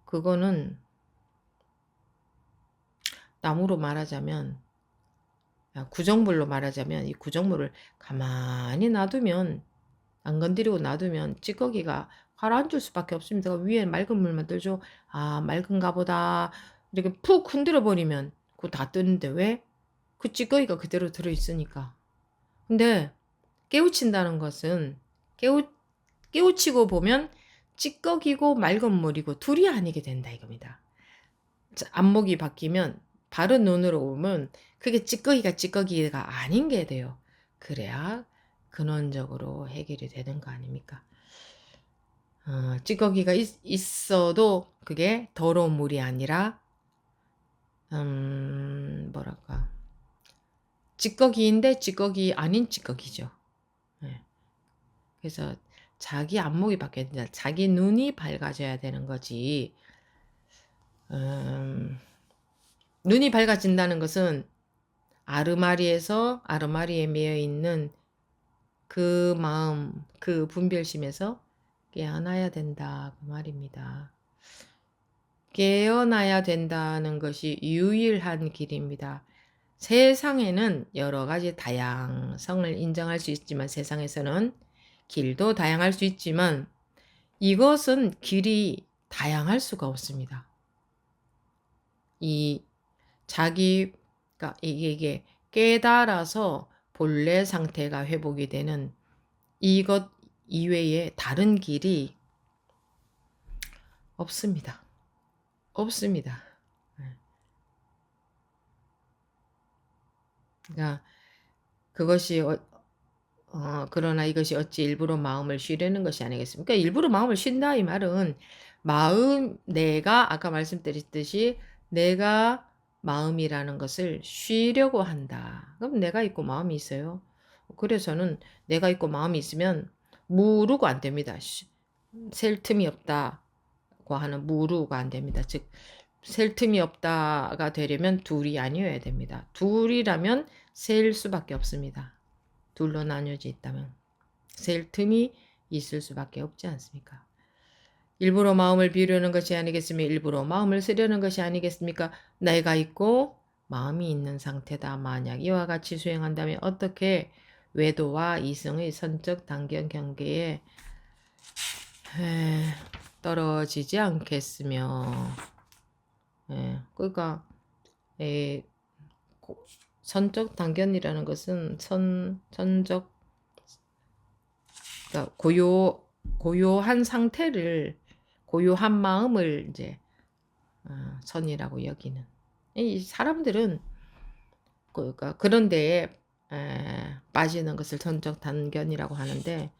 그거는 나무로 말하자면, 구정물로 말하자면 이 구정물을 가만히 놔두면, 안 건드리고 놔두면 찌꺼기가 가라앉을 수밖에 없습니다. 위에 맑은 물만 들죠. 맑은가 보다 이렇게 푹 흔들어 버리면 그거 다 뜨는데, 왜? 그 찌꺼기가 그대로 들어있으니까. 근데 깨우친다는 것은 깨우치고 보면 찌꺼기고 맑은 물이고 둘이 아니게 된다 이겁니다. 안목이 바뀌면, 바른 눈으로 보면 그게 찌꺼기가 아닌 게 돼요. 그래야 근원적으로 해결이 되는 거 아닙니까? 찌꺼기가 있어도 그게 더러운 물이 아니라 뭐랄까, 찌꺼기인데 찌꺼기 아닌 찌꺼기죠. 네. 그래서 자기 안목이 바뀌어야 된다. 자기 눈이 밝아져야 되는 거지. 눈이 밝아진다는 것은 아르마리에 매여 있는 그 마음, 그 분별심에서 깨어나야 된다 그 말입니다. 깨어나야 된다는 것이 유일한 길입니다. 세상에는 여러 가지 다양성을 인정할 수 있지만, 세상에서는 길도 다양할 수 있지만 이것은 길이 다양할 수가 없습니다. 그러니까 이게 깨달아서 본래 상태가 회복이 되는 이것 이외에 다른 길이 없습니다. 없습니다. 그러니까 그것이 그러나 이것이 어찌 일부러 마음을 쉬려는 것이 아니겠습니까? 일부러 마음을 쉰다 이 말은, 내가 아까 말씀드렸듯이 내가 마음이라는 것을 쉬려고 한다. 그럼 내가 있고 마음이 있어요. 그래서는 내가 있고 마음이 있으면 무루가 안 됩니다. 셀 틈이 없다고 하는 무루가 안 됩니다. 즉 셀 틈이 없다가 되려면 둘이 아니어야 됩니다. 둘이라면 셀 수밖에 없습니다. 둘로 나뉘어져 있다면 셀 틈이 있을 수밖에 없지 않습니까? 일부러 마음을 비우려는 것이 아니겠습니까? 일부러 마음을 쓰려는 것이 아니겠습니까? 내가 있고 마음이 있는 상태다. 만약 이와 같이 수행한다면 어떻게 외도와 이성의 선적 단견 경계에 떨어지지 않겠으며, 그러니까 선적 단견이라는 것은 선적, 그러니까 고요한 상태를, 고요한 마음을 이제 선이라고 여기는. 이 사람들은 그러니까 그런 데에 빠지는 것을 선적 단견이라고 하는데,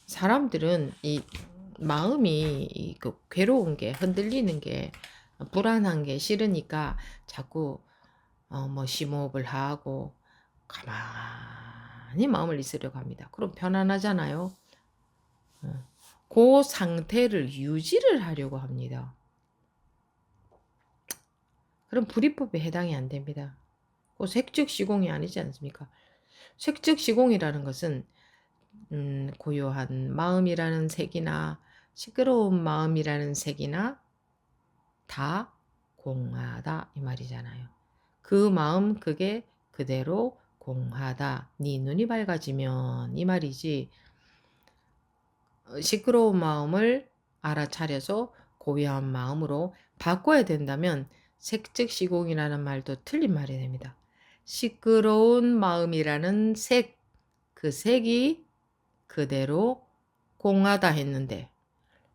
사람들은 이 마음이 그 괴로운 게, 흔들리는 게, 불안한 게 싫으니까 자꾸 뭐 심호흡을 하고 가만히 마음을 있으려고 합니다. 그럼 편안하잖아요. 그 상태를 유지를 하려고 합니다. 그럼 불이법에 해당이 안 됩니다. 그 색즉시공이 아니지 않습니까? 색즉시공이라는 것은 고요한 마음이라는 색이나 시끄러운 마음이라는 색이나 다 공하다 이 말이잖아요. 그 마음 그게 그대로 공하다. 네 눈이 밝아지면 이 말이지. 시끄러운 마음을 알아차려서 고요한 마음으로 바꿔야 된다면 색즉시공이라는 말도 틀린 말이 됩니다. 시끄러운 마음이라는 색, 그 색이 그대로 공하다 했는데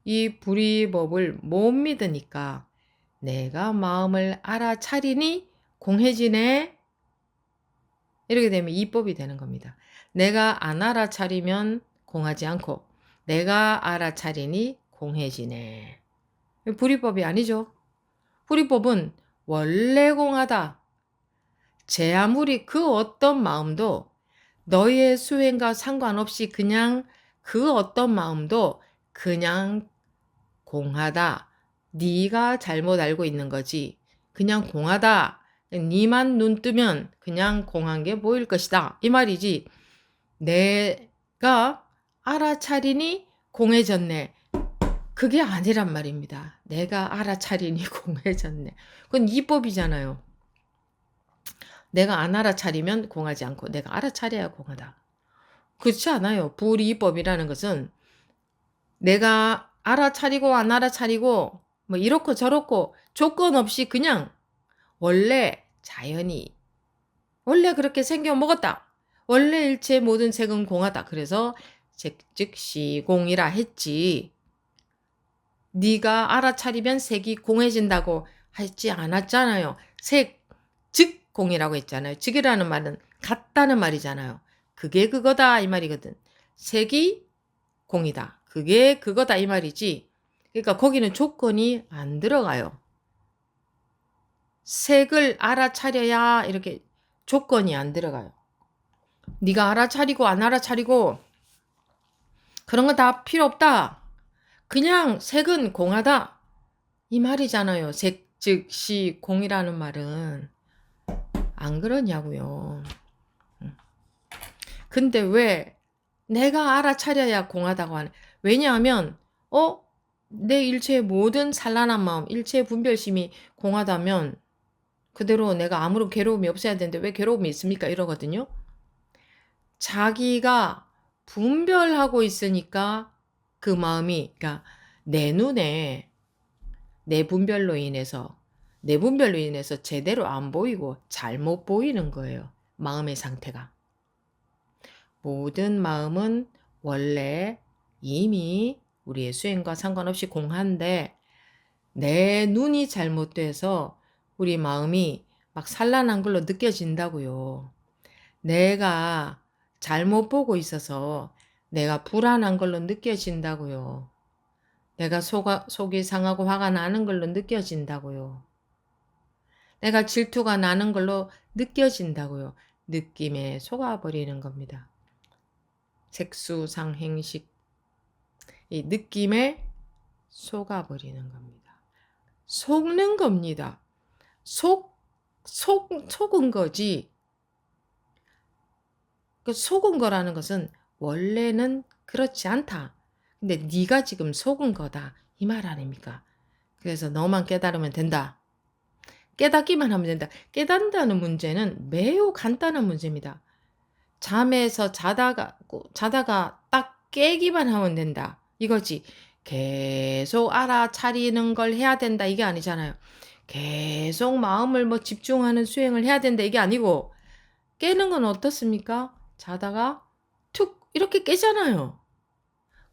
이 불이법을 못 믿으니까 내가 마음을 알아차리니 공해지네. 이렇게 되면 이법이 되는 겁니다. 내가 안 알아차리면 공하지 않고 내가 알아차리니 공해지네. 불이법이 아니죠. 불이법은 원래 공하다. 제 아무리 그 어떤 마음도 너의 수행과 상관없이 그냥 그 어떤 마음도 그냥 공하다. 네가 잘못 알고 있는 거지. 그냥 공하다. 네만 눈 뜨면 그냥 공한 게 보일 것이다. 이 말이지. 내가 알아차리니 공해졌네. 그게 아니란 말입니다. 내가 알아차리니 공해졌네. 그건 이법이잖아요. 내가 안 알아차리면 공하지 않고 내가 알아차려야 공하다. 그렇지 않아요. 불이법이라는 것은 내가 알아차리고 안 알아차리고 뭐 이렇고 저렇고 조건 없이 그냥 원래 자연이 원래 그렇게 생겨 먹었다. 원래 일체 모든 색은 공하다. 그래서 색즉시공이라 했지. 네가 알아차리면 색이 공해진다고 하지 않았잖아요. 색, 즉 공이라고 했잖아요. 즉이라는 말은 같다는 말이잖아요. 그게 그거다 이 말이거든. 색이 공이다. 그게 그거다 이 말이지. 그러니까 거기는 조건이 안 들어가요. 색을 알아차려야 이렇게 조건이 안 들어가요. 네가 알아차리고 안 알아차리고 그런 거 다 필요 없다. 그냥 색은 공하다. 이 말이잖아요. 색, 즉, 시, 공이라는 말은. 안 그러냐고요. 근데 왜 내가 알아차려야 공하다고 하는. 왜냐하면 내 일체의 모든 산란한 마음, 일체의 분별심이 공하다면 그대로 내가 아무런 괴로움이 없어야 되는데 왜 괴로움이 있습니까? 이러거든요. 자기가 분별하고 있으니까 그 마음이 그러니까 내 눈에 내 분별로 인해서 제대로 안 보이고 잘못 보이는 거예요. 마음의 상태가. 모든 마음은 원래 이미 우리의 수행과 상관없이 공한데 내 눈이 잘못돼서 우리 마음이 막 산란한 걸로 느껴진다고요. 내가 잘못 보고 있어서 내가 불안한 걸로 느껴진다고요. 내가 속이 상하고 화가 나는 걸로 느껴진다고요. 내가 질투가 나는 걸로 느껴진다고요. 느낌에 속아버리는 겁니다. 색수상행식 이 느낌에 속아버리는 겁니다. 속는 겁니다. 속은 거지. 그 속은 거라는 것은 원래는 그렇지 않다. 근데 네가 지금 속은 거다. 이 말 아닙니까? 그래서 너만 깨달으면 된다. 깨닫기만 하면 된다. 깨닫는다는 문제는 매우 간단한 문제입니다. 잠에서 자다가 딱 깨기만 하면 된다. 이거지. 계속 알아차리는 걸 해야 된다. 이게 아니잖아요. 계속 마음을 뭐 집중하는 수행을 해야 된다. 이게 아니고 깨는 건 어떻습니까? 자다가 툭 이렇게 깨잖아요.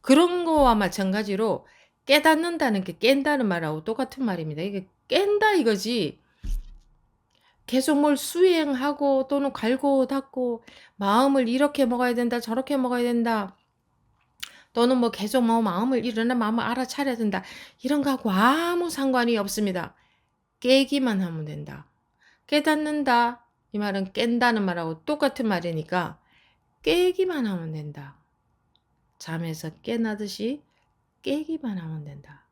그런 거와 마찬가지로 깨닫는다는 게 깬다는 말하고 똑같은 말입니다. 이게 깬다 이거지. 계속 뭘 수행하고 또는 갈고 닦고 마음을 이렇게 먹어야 된다 저렇게 먹어야 된다 또는 뭐 계속 뭐 마음을 일어나 마음을 알아차려야 된다. 이런 거하고 아무 상관이 없습니다. 깨기만 하면 된다. 깨닫는다. 이 말은 깬다는 말하고 똑같은 말이니까 깨기만 하면 된다. 잠에서 깨나듯이 깨기만 하면 된다.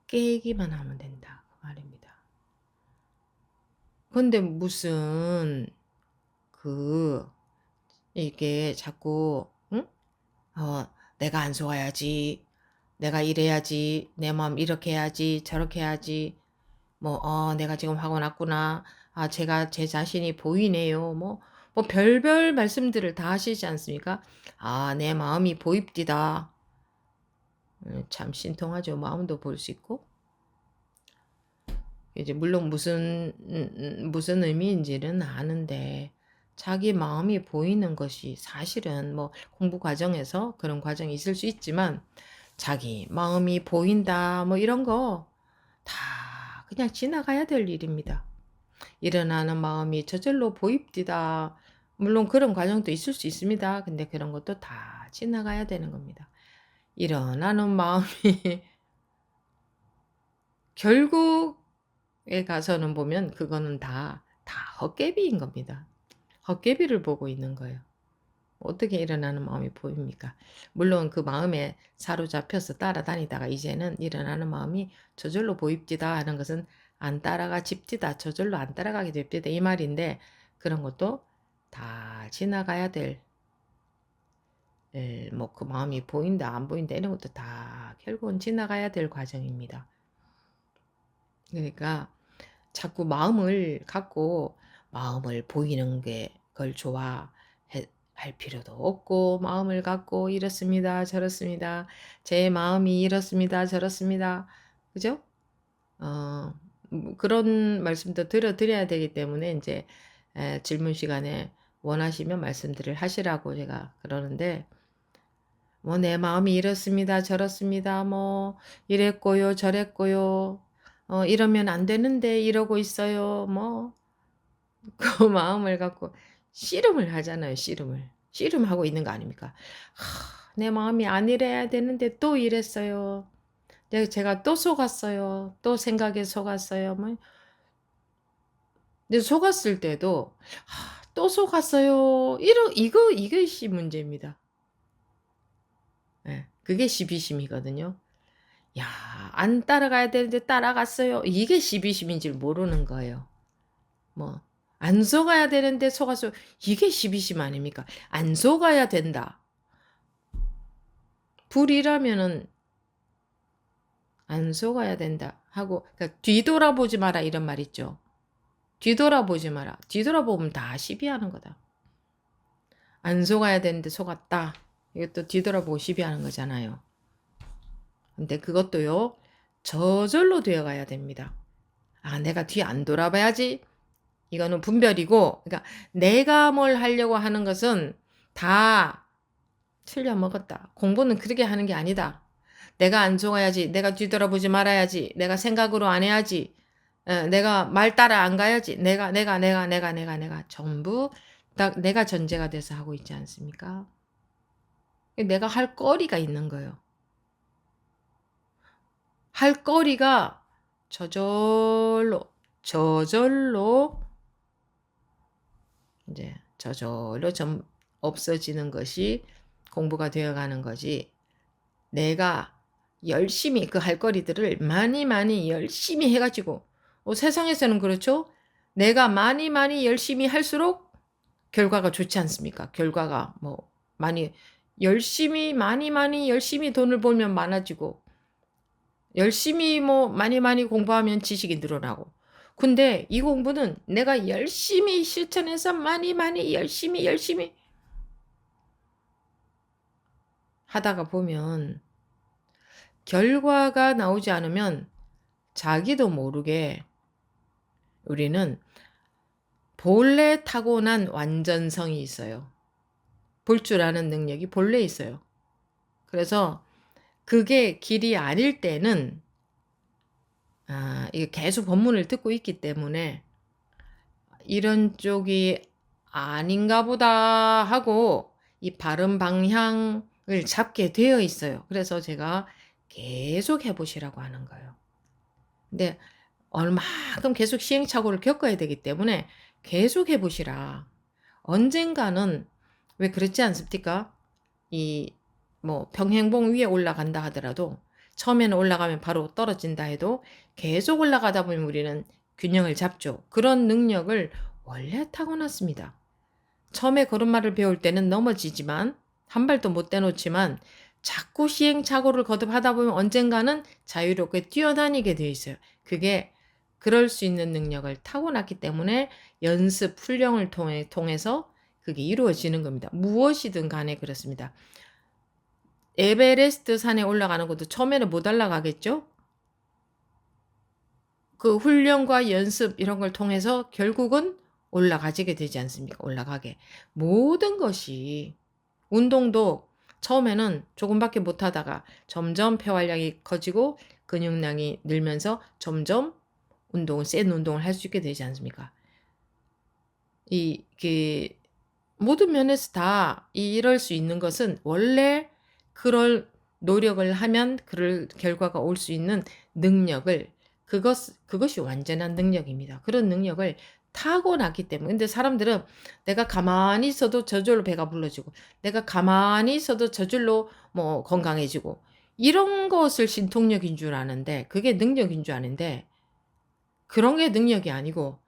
깨기만 하면 된다. 그 말입니다. 근데 무슨 이게 자꾸 응? 내가 안 속아야지. 내가 이래야지. 내 마음 이렇게 해야지. 저렇게 해야지. 내가 지금 화가 났구나. 제가 제 자신이 보이네요. 뭐 별별 말씀들을 다 하시지 않습니까? 내 마음이 보입디다. 참 신통하죠. 마음도 볼 수 있고. 이제 물론 무슨 의미인지는 아는데 자기 마음이 보이는 것이 사실은 뭐 공부 과정에서 그런 과정이 있을 수 있지만 자기 마음이 보인다 뭐 이런 거 다 그냥 지나가야 될 일입니다. 일어나는 마음이 저절로 보입디다. 물론 그런 과정도 있을 수 있습니다. 근데 그런 것도 다 지나가야 되는 겁니다. 일어나는 마음이 결국에 가서는 보면 그거는 다 헛개비인 겁니다. 헛개비를 보고 있는 거예요. 어떻게 일어나는 마음이 보입니까? 물론 그 마음에 사로잡혀서 따라다니다가 이제는 일어나는 마음이 저절로 보입디다 하는 것은 안 따라가 집디다. 저절로 안 따라가게 됩디다. 이 말인데 그런 것도 다 지나가야 될, 뭐 그 마음이 보인다 안 보인다 이런 것도 다 결국은 지나가야 될 과정입니다. 그러니까 자꾸 마음을 갖고 마음을 보이는 게 그걸 좋아할 필요도 없고 마음을 갖고 이렇습니다 저렇습니다 제 마음이 이렇습니다 저렇습니다 그죠? 그런 말씀도 드려야 되기 때문에 이제 질문 시간에 원하시면 말씀들을 하시라고 제가 그러는데 뭐 내 마음이 이렇습니다 저렇습니다 뭐 이랬고요 저랬고요 이러면 안 되는데 이러고 있어요 뭐 그 마음을 갖고 씨름을 하잖아요 씨름을. 씨름하고 있는 거 아닙니까? 내 마음이 안 이래야 되는데 또 이랬어요. 제가 또 속았어요. 또 생각에 속았어요. 뭐 근데 속았을 때도 또 속았어요. 이것이 문제입니다. 예. 그게 시비심이거든요. 야, 안 따라가야 되는데 따라갔어요. 이게 시비심인지를 모르는 거예요. 뭐 안 속아야 되는데 속았어요. 이게 시비심 아닙니까? 안 속아야 된다. 불이라면은 안 속아야 된다 하고 그러니까 뒤돌아보지 마라 이런 말 있죠. 뒤돌아보지 마라. 뒤돌아보면 다 시비하는 거다. 안 속아야 되는데 속았다. 이것도 뒤돌아보고 시비하는 거잖아요. 근데 그것도요. 저절로 되어가야 됩니다. 내가 뒤 안 돌아봐야지. 이거는 분별이고 그러니까 내가 뭘 하려고 하는 것은 다 틀려먹었다. 공부는 그렇게 하는 게 아니다. 내가 안 속아야지. 내가 뒤돌아보지 말아야지. 내가 생각으로 안 해야지. 내가 말 따라 안 가야지. 내가 전부 다 내가 전제가 돼서 하고 있지 않습니까? 내가 할 거리가 있는 거예요. 할 거리가 저절로 이제 저절로 좀 없어지는 것이 공부가 되어가는 거지. 내가 열심히 그 할 거리들을 많이 열심히 해가지고 세상에서는 그렇죠. 내가 많이 열심히 할수록 결과가 좋지 않습니까? 결과가 뭐 많이 열심히 많이 열심히 돈을 벌면 많아지고 열심히 뭐 많이 공부하면 지식이 늘어나고 근데 이 공부는 내가 열심히 실천해서 많이 열심히 하다가 보면 결과가 나오지 않으면 자기도 모르게 우리는 본래 타고난 완전성이 있어요. 볼 줄 아는 능력이 본래 있어요. 그래서 그게 길이 아닐 때는 이게 계속 법문을 듣고 있기 때문에 이런 쪽이 아닌가 보다 하고 이 바른 방향을 잡게 되어 있어요. 그래서 제가 계속 해보시라고 하는 거예요. 근데 얼마큼 계속 시행착오를 겪어야 되기 때문에 계속 해보시라. 언젠가는 왜 그렇지 않습니까? 이 뭐 평행봉 위에 올라간다 하더라도 처음에는 올라가면 바로 떨어진다 해도 계속 올라가다 보면 우리는 균형을 잡죠. 그런 능력을 원래 타고났습니다. 처음에 걸음마를 배울 때는 넘어지지만 한 발도 못 떼놓지만 자꾸 시행착오를 거듭하다 보면 언젠가는 자유롭게 뛰어다니게 되어 있어요. 그게 그럴 수 있는 능력을 타고났기 때문에 연습, 훈련을 통해서 그게 이루어지는 겁니다. 무엇이든 간에 그렇습니다. 에베레스트 산에 올라가는 것도 처음에는 못 올라가겠죠? 그 훈련과 연습 이런 걸 통해서 결국은 올라가지게 되지 않습니까? 올라가게. 모든 것이 운동도 처음에는 조금밖에 못하다가 점점 폐활량이 커지고 근육량이 늘면서 점점 센 운동을 할 수 있게 되지 않습니까? 모든 면에서 다 이럴 수 있는 것은 원래 그럴 노력을 하면 그럴 결과가 올 수 있는 능력을 그것이 완전한 능력입니다. 그런 능력을 타고났기 때문에. 근데 사람들은 내가 가만히 있어도 저절로 배가 불러지고 내가 가만히 있어도 저절로 뭐 건강해지고 이런 것을 신통력인 줄 아는데 그게 능력인 줄 아는데 그런 게 능력이 아니고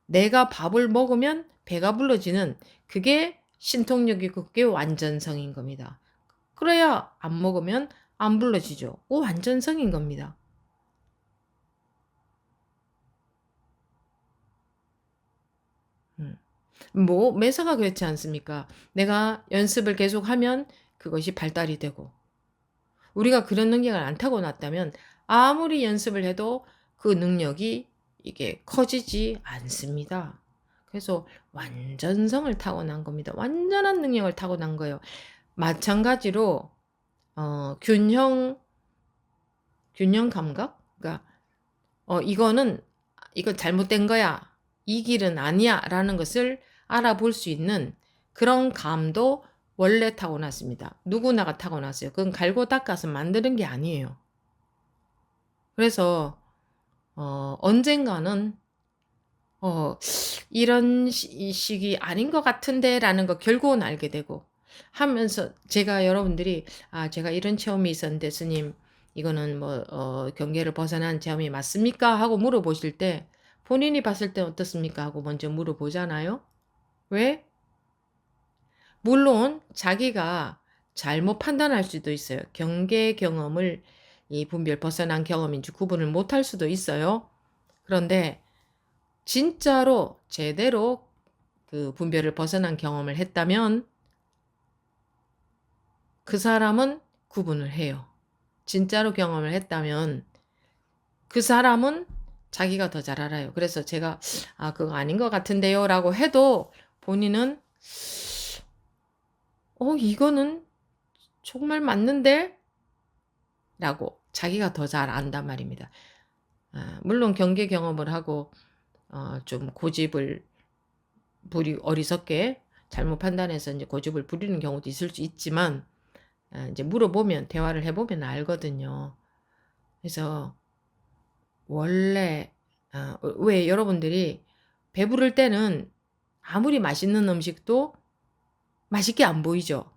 내가 밥을 먹으면 배가 불러지는 그게 신통력이고 그게 완전성인 겁니다. 그래야 안 먹으면 안 불러지죠. 그 완전성인 겁니다. 뭐 매사가 그렇지 않습니까? 내가 연습을 계속하면 그것이 발달이 되고 우리가 그런 능력을 안 타고났다면 아무리 연습을 해도 그 능력이 이게 커지지 않습니다. 그래서 완전성을 타고난 겁니다. 완전한 능력을 타고난 거예요. 마찬가지로 균형 감각? 그러니까 이건 잘못된 거야. 이 길은 아니야. 라는 것을 알아볼 수 있는 그런 감도 원래 타고났습니다. 누구나가 타고났어요. 그건 갈고 닦아서 만드는 게 아니에요. 그래서 언젠가는 이런 식이 아닌 것 같은데 라는 거 결국은 알게 되고 하면서 제가 여러분들이 제가 이런 체험이 있었는데 스님 이거는 경계를 벗어난 체험이 맞습니까? 하고 물어보실 때 본인이 봤을 때 어떻습니까? 하고 먼저 물어보잖아요. 왜? 물론 자기가 잘못 판단할 수도 있어요. 경계 경험을 이 분별 벗어난 경험인지 구분을 못할 수도 있어요. 그런데 진짜로 제대로 그 분별을 벗어난 경험을 했다면 그 사람은 구분을 해요. 진짜로 경험을 했다면 그 사람은 자기가 더 잘 알아요. 그래서 제가 그거 아닌 것 같은데요 라고 해도 본인은 이거는 정말 맞는데? 라고 자기가 더 잘 안단 말입니다. 물론 경계 경험을 하고 좀 고집을 어리석게 잘못 판단해서 이제 고집을 부리는 경우도 있을 수 있지만 이제 물어보면 대화를 해보면 알거든요. 그래서 원래 왜 여러분들이 배부를 때는 아무리 맛있는 음식도 맛있게 안 보이죠.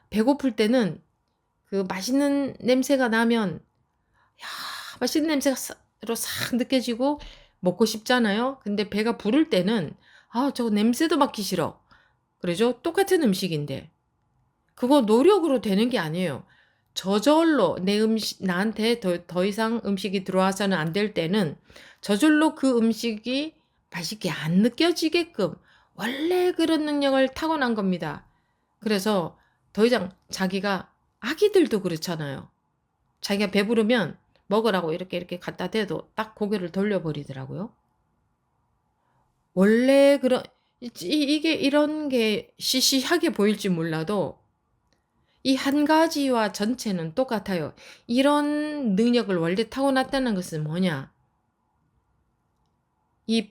배고플 때는 그 맛있는 냄새가 나면 맛있는 냄새가 싹 느껴지고 먹고 싶잖아요. 근데 배가 부를 때는 저거 냄새도 맡기 싫어. 그러죠? 똑같은 음식인데 그거 노력으로 되는 게 아니에요. 저절로 나한테 더 이상 음식이 들어와서는 안 될 때는 저절로 그 음식이 맛있게 안 느껴지게끔 원래 그런 능력을 타고난 겁니다. 그래서 더 이상 자기가 아기들도 그렇잖아요. 자기가 배부르면 먹으라고 이렇게 갖다 대도 딱 고개를 돌려버리더라고요. 원래 이게 이런 게 시시하게 보일지 몰라도 이 한 가지와 전체는 똑같아요. 이런 능력을 원래 타고났다는 것은 뭐냐? 이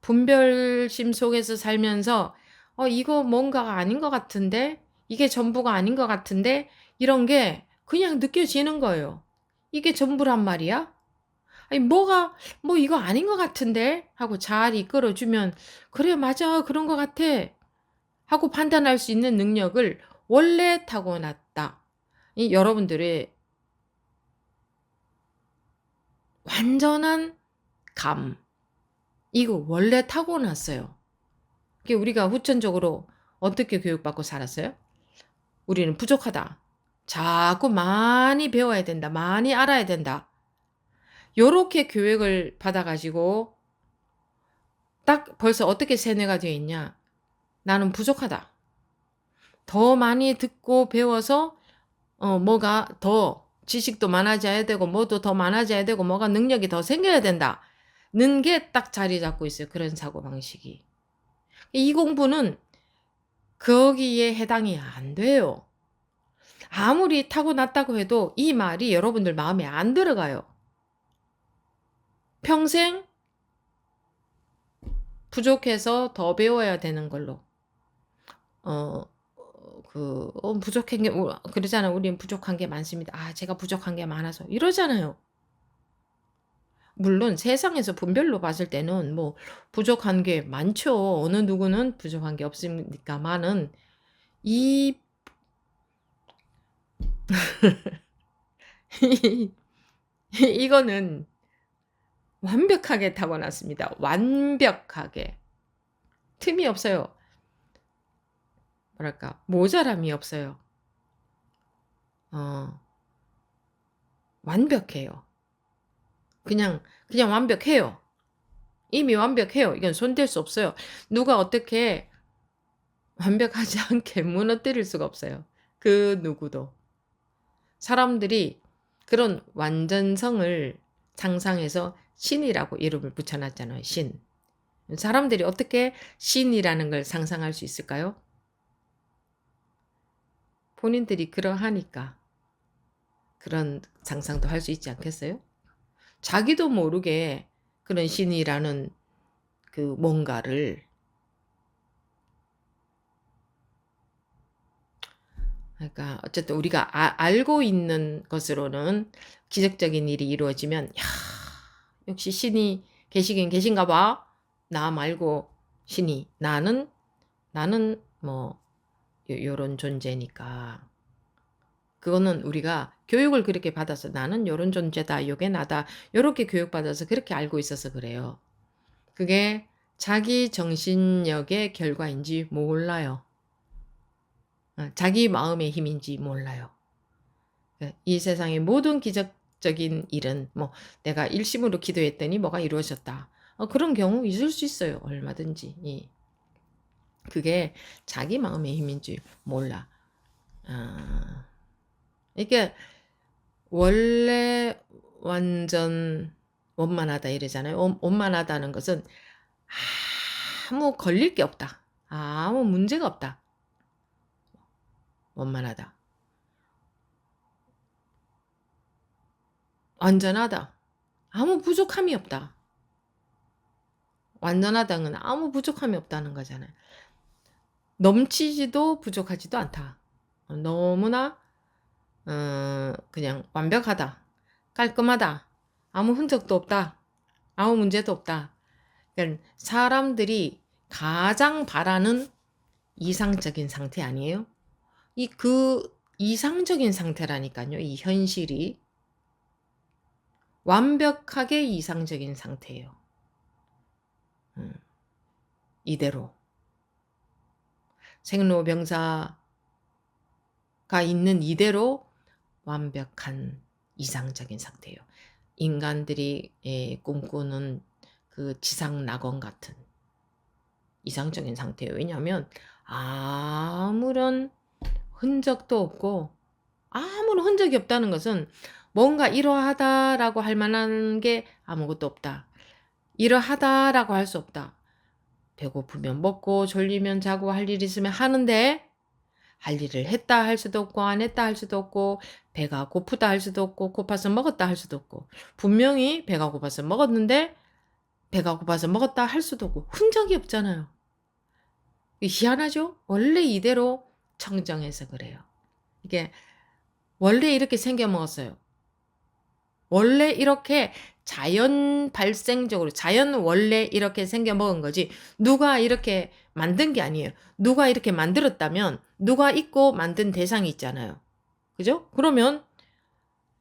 분별심 속에서 살면서 이거 뭔가가 아닌 것 같은데? 이게 전부가 아닌 것 같은데 이런 게 그냥 느껴지는 거예요. 이게 전부란 말이야? 아니 뭐가 뭐 이거 아닌 것 같은데 하고 잘 이끌어 주면 그래 맞아 그런 것 같아 하고 판단할 수 있는 능력을 원래 타고났다. 이 여러분들의 완전한 감 이거 원래 타고났어요. 그게 우리가 후천적으로 어떻게 교육받고 살았어요? 우리는 부족하다. 자꾸 많이 배워야 된다. 많이 알아야 된다. 요렇게 교육을 받아가지고 딱 벌써 어떻게 세뇌가 되어 있냐. 나는 부족하다. 더 많이 듣고 배워서 뭐가 더 지식도 많아져야 되고 뭐도 더 많아져야 되고 뭐가 능력이 더 생겨야 된다. 는 게 딱 자리 잡고 있어요. 그런 사고방식이. 이 공부는 거기에 해당이 안 돼요. 아무리 타고났다고 해도 이 말이 여러분들 마음에 안 들어가요. 평생 부족해서 더 배워야 되는 걸로. 부족한 게, 그러잖아요. 우린 부족한 게 많습니다. 아, 제가 부족한 게 많아서. 이러잖아요. 물론 세상에서 분별로 봤을 때는 뭐 부족한 게 많죠. 어느 누구는 부족한 게 없습니까만은 이 이거는 완벽하게 타고났습니다. 완벽하게. 틈이 없어요. 뭐랄까, 모자람이 없어요. 완벽해요. 그냥 완벽해요. 이미 완벽해요. 이건 손댈 수 없어요. 누가 어떻게 완벽하지 않게 무너뜨릴 수가 없어요. 그 누구도. 사람들이 그런 완전성을 상상해서 신이라고 이름을 붙여놨잖아요. 신. 사람들이 어떻게 신이라는 걸 상상할 수 있을까요? 본인들이 그러하니까 그런 상상도 할 수 있지 않겠어요? 자기도 모르게 그런 신이라는 그 뭔가를 그러니까 어쨌든 우리가 알고 있는 것으로는 기적적인 일이 이루어지면 야, 역시 신이 계시긴 계신가 봐. 나 말고 신이 나는 뭐 요런 존재니까. 그거는 우리가 교육을 그렇게 받아서 나는 요런 존재다. 요게 나다. 요렇게 교육받아서 그렇게 알고 있어서 그래요. 그게 자기 정신력의 결과인지 몰라요. 자기 마음의 힘인지 몰라요. 이 세상의 모든 기적적인 일은 뭐 내가 일심으로 기도했더니 뭐가 이루어졌다. 그런 경우 있을 수 있어요. 얼마든지. 그게 자기 마음의 힘인지 몰라. 이게 원래 완전 원만하다 이러잖아요. 원만하다는 것은 아무 걸릴 게 없다. 아무 문제가 없다. 원만하다. 완전하다. 아무 부족함이 없다. 완전하다는 아무 부족함이 없다는 거잖아요. 넘치지도 부족하지도 않다. 너무나 그냥 완벽하다. 깔끔하다. 아무 흔적도 없다. 아무 문제도 없다. 그러니까 사람들이 가장 바라는 이상적인 상태 아니에요? 그 이상적인 상태라니까요. 이 현실이 완벽하게 이상적인 상태예요. 이대로 생로병사가 있는 이대로 완벽한 이상적인 상태예요. 인간들이 꿈꾸는 그 지상 낙원 같은 이상적인 상태예요. 왜냐하면 아무런 흔적도 없고 아무런 흔적이 없다는 것은 뭔가 이러하다라고 할 만한 게 아무것도 없다. 이러하다라고 할 수 없다. 배고프면 먹고 졸리면 자고 할 일 있으면 하는데 할 일을 했다 할 수도 없고 안 했다 할 수도 없고 배가 고프다 할 수도 없고 고파서 먹었다 할 수도 없고 분명히 배가 고파서 먹었는데 배가 고파서 먹었다 할 수도 없고 흔적이 없잖아요. 희한하죠? 원래 이대로 청정해서 그래요. 이게 원래 이렇게 생겨 먹었어요. 원래 이렇게 자연 발생적으로 자연 원래 이렇게 생겨 먹은 거지 누가 이렇게 만든 게 아니에요. 누가 이렇게 만들었다면 누가 있고 만든 대상이 있잖아요. 그죠? 그러면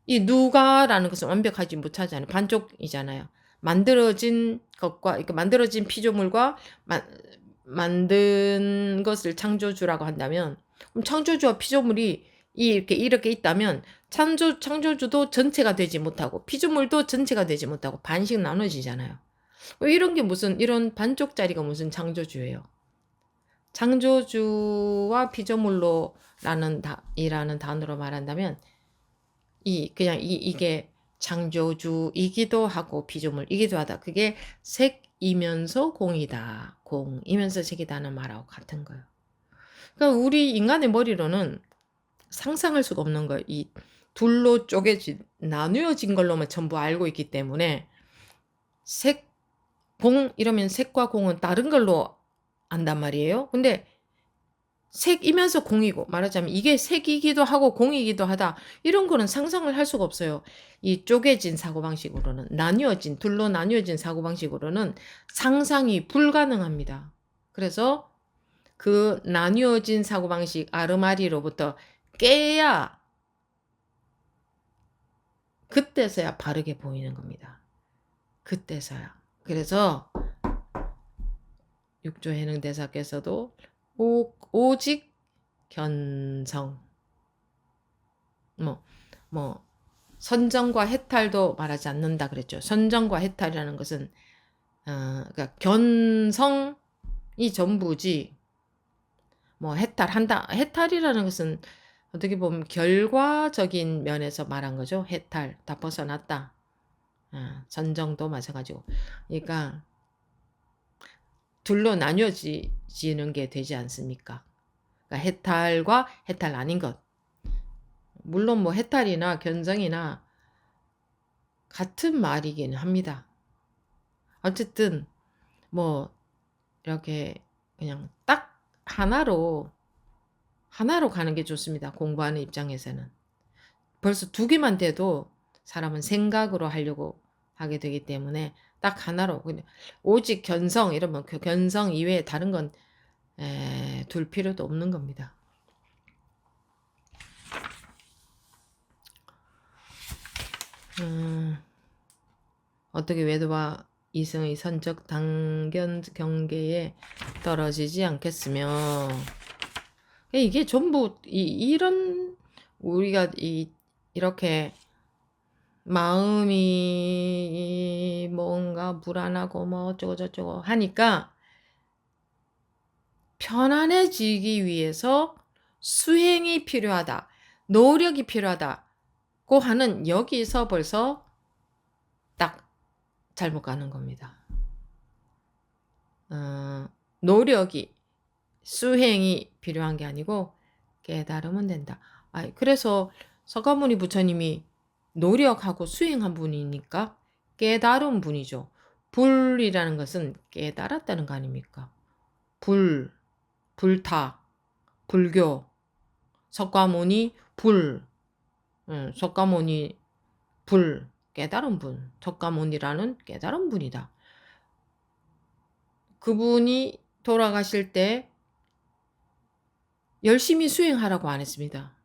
이 누가라는 것은 완벽하지 못하잖아요. 반쪽이잖아요. 만들어진 것과 그러니까 만들어진 피조물과 만든 것을 창조주라고 한다면 그럼 창조주와 피조물이 이렇게 있다면 창조주도 전체가 되지 못하고 피조물도 전체가 되지 못하고 반씩 나눠지잖아요. 이런 게 무슨 이런 반쪽짜리가 무슨 창조주예요. 창조주와 피조물로라는 이라는 단어로 말한다면 이게 창조주이기도 하고 피조물이기도 하다. 그게 색이면서 공이다. 공이면서 색이다는 말하고 같은 거예요. 그러니까 우리 인간의 머리로는 상상할 수가 없는 거예요. 이 둘로 나누어진 걸로만 전부 알고 있기 때문에 색, 공 이러면 색과 공은 다른 걸로 안단 말이에요. 근데 색이면서 공이고 말하자면 이게 색이기도 하고 공이기도 하다. 이런 거는 상상을 할 수가 없어요. 이 쪼개진 사고방식으로는 둘로 나뉘어진 사고방식으로는 상상이 불가능합니다. 그래서 그 나뉘어진 사고방식 아르마리로부터 깨야 그때서야 바르게 보이는 겁니다. 그때서야. 그래서 육조해능대사께서도 오직 견성 선정과 해탈도 말하지 않는다 그랬죠. 선정과 해탈이라는 것은 그러니까 견성이 전부지 해탈이라는 것은 어떻게 보면 결과적인 면에서 말한 거죠. 해탈 다 벗어났다. 선정도 마찬가지고. 그러니까 둘로 나뉘어지는 게 되지 않습니까? 그러니까 해탈과 해탈 아닌 것. 물론 해탈이나 견성이나 같은 말이긴 합니다. 어쨌든 이렇게 그냥 딱 하나로 가는 게 좋습니다. 공부하는 입장에서는. 벌써 두 개만 돼도 사람은 생각으로 하려고 하게 되기 때문에 딱 하나로 그냥 오직 견성 이러면 그 견성 이외에 다른 건 둘 필요도 없는 겁니다. 어떻게 외도와 이승의 선적 당견 경계에 떨어지지 않겠으며 이게 전부 이런 우리가 이렇게 마음이 뭔가 불안하고 어쩌고 저쩌고 하니까 편안해지기 위해서 수행이 필요하다. 노력이 필요하다고 하는 여기서 벌써 딱 잘못 가는 겁니다. 노력이 수행이 필요한 게 아니고 깨달으면 된다. 그래서 서가모니 부처님이 노력하고 수행한 분이니까 깨달은 분이죠. 불이라는 것은 깨달았다는 거 아닙니까? 불타, 불교, 석가모니 석가모니 깨달은 분, 석가모니라는 깨달은 분이다. 그분이 돌아가실 때 열심히 수행하라고 안 했습니다.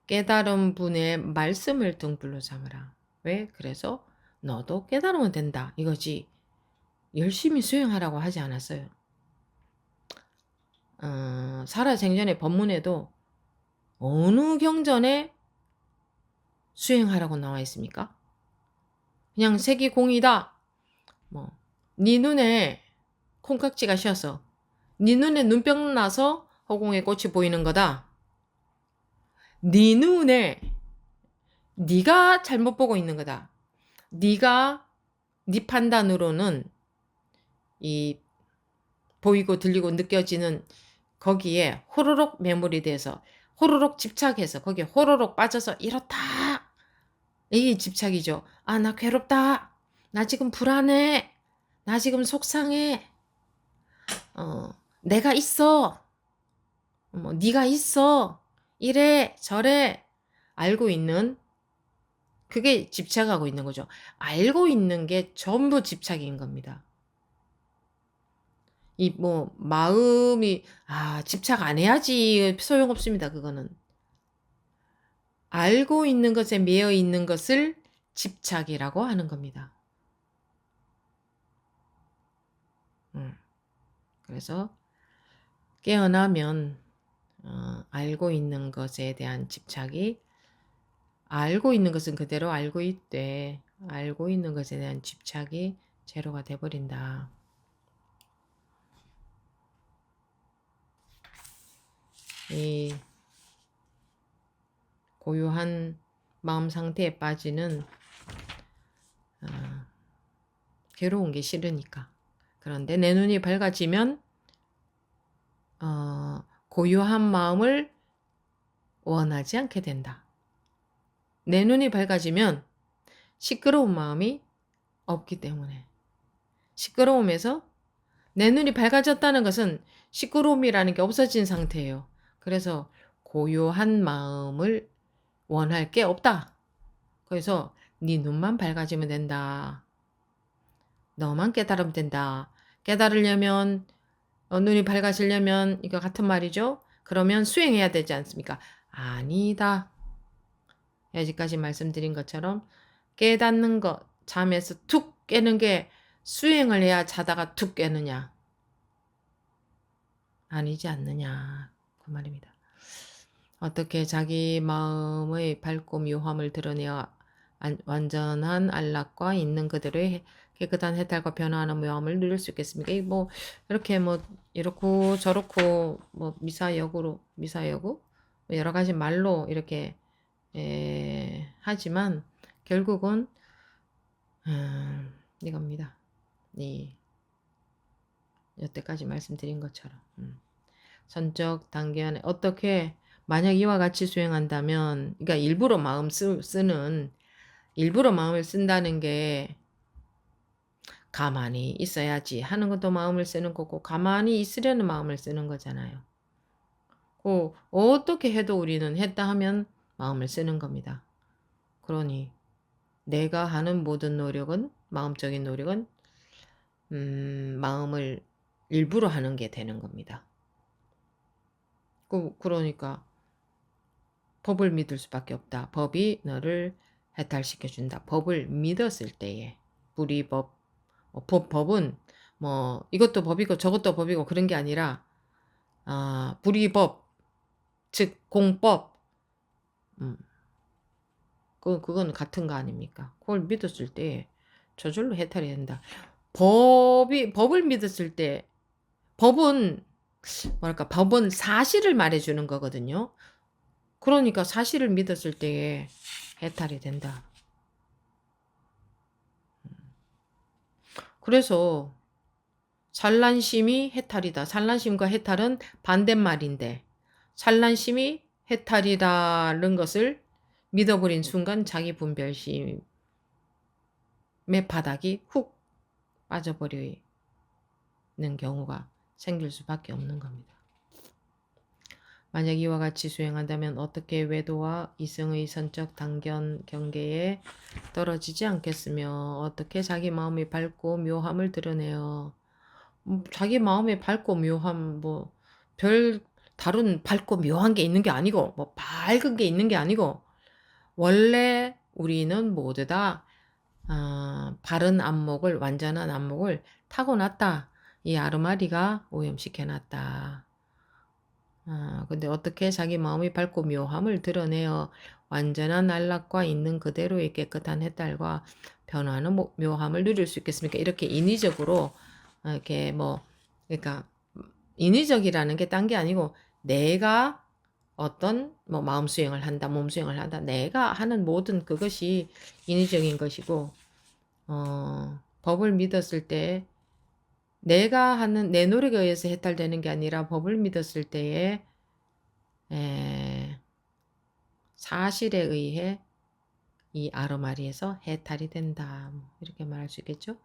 깨달은 분의 말씀을 등불로 삼으라. 왜? 그래서 너도 깨달으면 된다. 이거지. 열심히 수행하라고 하지 않았어요. 살아생전의 법문에도 어느 경전에 수행하라고 나와 있습니까? 그냥 색이 공이다. 네 눈에 콩깍지가 씌어서 네 눈에 눈병 나서 허공에 꽃이 보이는 거다. 네 눈에 네가 잘못 보고 있는 거다. 네가 네 판단으로는 이 보이고 들리고 느껴지는 거기에 호로록 매몰이 돼서 호로록 집착해서 거기에 호로록 빠져서 이렇다. 이게 집착이죠. 나 괴롭다. 나 지금 불안해. 나 지금 속상해. 내가 있어. 뭐 네가 있어. 이래 저래 알고 있는 그게 집착하고 있는 거죠. 알고 있는 게 전부 집착인 겁니다. 이 뭐 마음이 집착 안 해야지 소용없습니다. 그거는. 알고 있는 것에 매여 있는 것을 집착이라고 하는 겁니다. 그래서 깨어나면 알고 있는 것에 대한 집착이 알고 있는 것은 그대로 알고 있되 알고 있는 것에 대한 집착이 제로가 돼버린다. 이 고요한 마음 상태에 빠지는 괴로운 게 싫으니까. 그런데 내 눈이 밝아지면 고요한 마음을 원하지 않게 된다. 내 눈이 밝아지면 시끄러운 마음이 없기 때문에. 시끄러움에서 내 눈이 밝아졌다는 것은 시끄러움이라는 게 없어진 상태예요. 그래서 고요한 마음을 원할 게 없다. 그래서 네 눈만 밝아지면 된다. 너만 깨달으면 된다. 깨달으려면 눈이 밝아지려면 이거 같은 말이죠. 그러면 수행해야 되지 않습니까? 아니다. 여기까지 말씀드린 것처럼 깨닫는 것, 잠에서 툭 깨는 게 수행을 해야 자다가 툭 깨느냐? 아니지 않느냐? 그 말입니다. 어떻게 자기 마음의 밝고 묘함을 드러내어 완전한 안락과 있는 그대로의 깨끗한 해탈과 변화하는 묘함을 누릴 수 있겠습니까? 뭐 이렇게 뭐 이렇고 저렇고 뭐 미사여구 뭐 여러 가지 말로 이렇게 하지만 결국은 이겁니다. 여태까지 말씀드린 것처럼 선적 단계안에 어떻게 만약 이와 같이 수행한다면 그러니까 일부러 마음을 쓴다는 게 가만히 있어야지 하는 것도 마음을 쓰는 거고 가만히 있으려는 마음을 쓰는 거잖아요. 어떻게 해도 우리는 했다 하면 마음을 쓰는 겁니다. 그러니 내가 하는 모든 노력은 마음적인 노력은 마음을 일부러 하는 게 되는 겁니다. 그러니까 법을 믿을 수밖에 없다. 법이 너를 해탈시켜준다. 법을 믿었을 때에 불이법, 법은 뭐 이것도 법이고 저것도 법이고 그런 게 아니라 불이법, 즉 공법, 그건 같은 거 아닙니까? 그걸 믿었을 때 저절로 해탈이 된다. 법을 믿었을 때 법은 법은 사실을 말해주는 거거든요. 그러니까 사실을 믿었을 때에 해탈이 된다. 그래서 산란심이 해탈이다. 산란심과 해탈은 반대말인데 산란심이 해탈이라는 것을 믿어버린 순간 자기 분별심의 바닥이 훅 빠져버리는 경우가 생길 수밖에 없는 겁니다. 만약 이와 같이 수행한다면 어떻게 외도와 이승의 선적 단견 경계에 떨어지지 않겠으며 어떻게 자기 마음이 밝고 묘함을 드러내어 자기 마음의 밝고 묘함 별 다른 밝고 묘한 게 있는 게 아니고 밝은 게 있는 게 아니고 원래 우리는 모두 다 바른 안목을 완전한 안목을 타고났다. 이 아르마리가 오염시켜놨다. 근데 어떻게 자기 마음이 밝고 묘함을 드러내어 완전한 안락과 있는 그대로의 깨끗한 해탈과 변화하는 묘함을 누릴 수 있겠습니까? 이렇게 인위적으로 이렇게 그러니까 인위적이라는 게 딴 게 아니고 내가 어떤 마음 수행을 한다, 몸 수행을 한다. 내가 하는 모든 그것이 인위적인 것이고 법을 믿었을 때 내가 하는 내 노력에 의해서 해탈되는 게 아니라 법을 믿었을 때에 사실에 의해 이 아르마리에서 해탈이 된다. 이렇게 말할 수 있겠죠.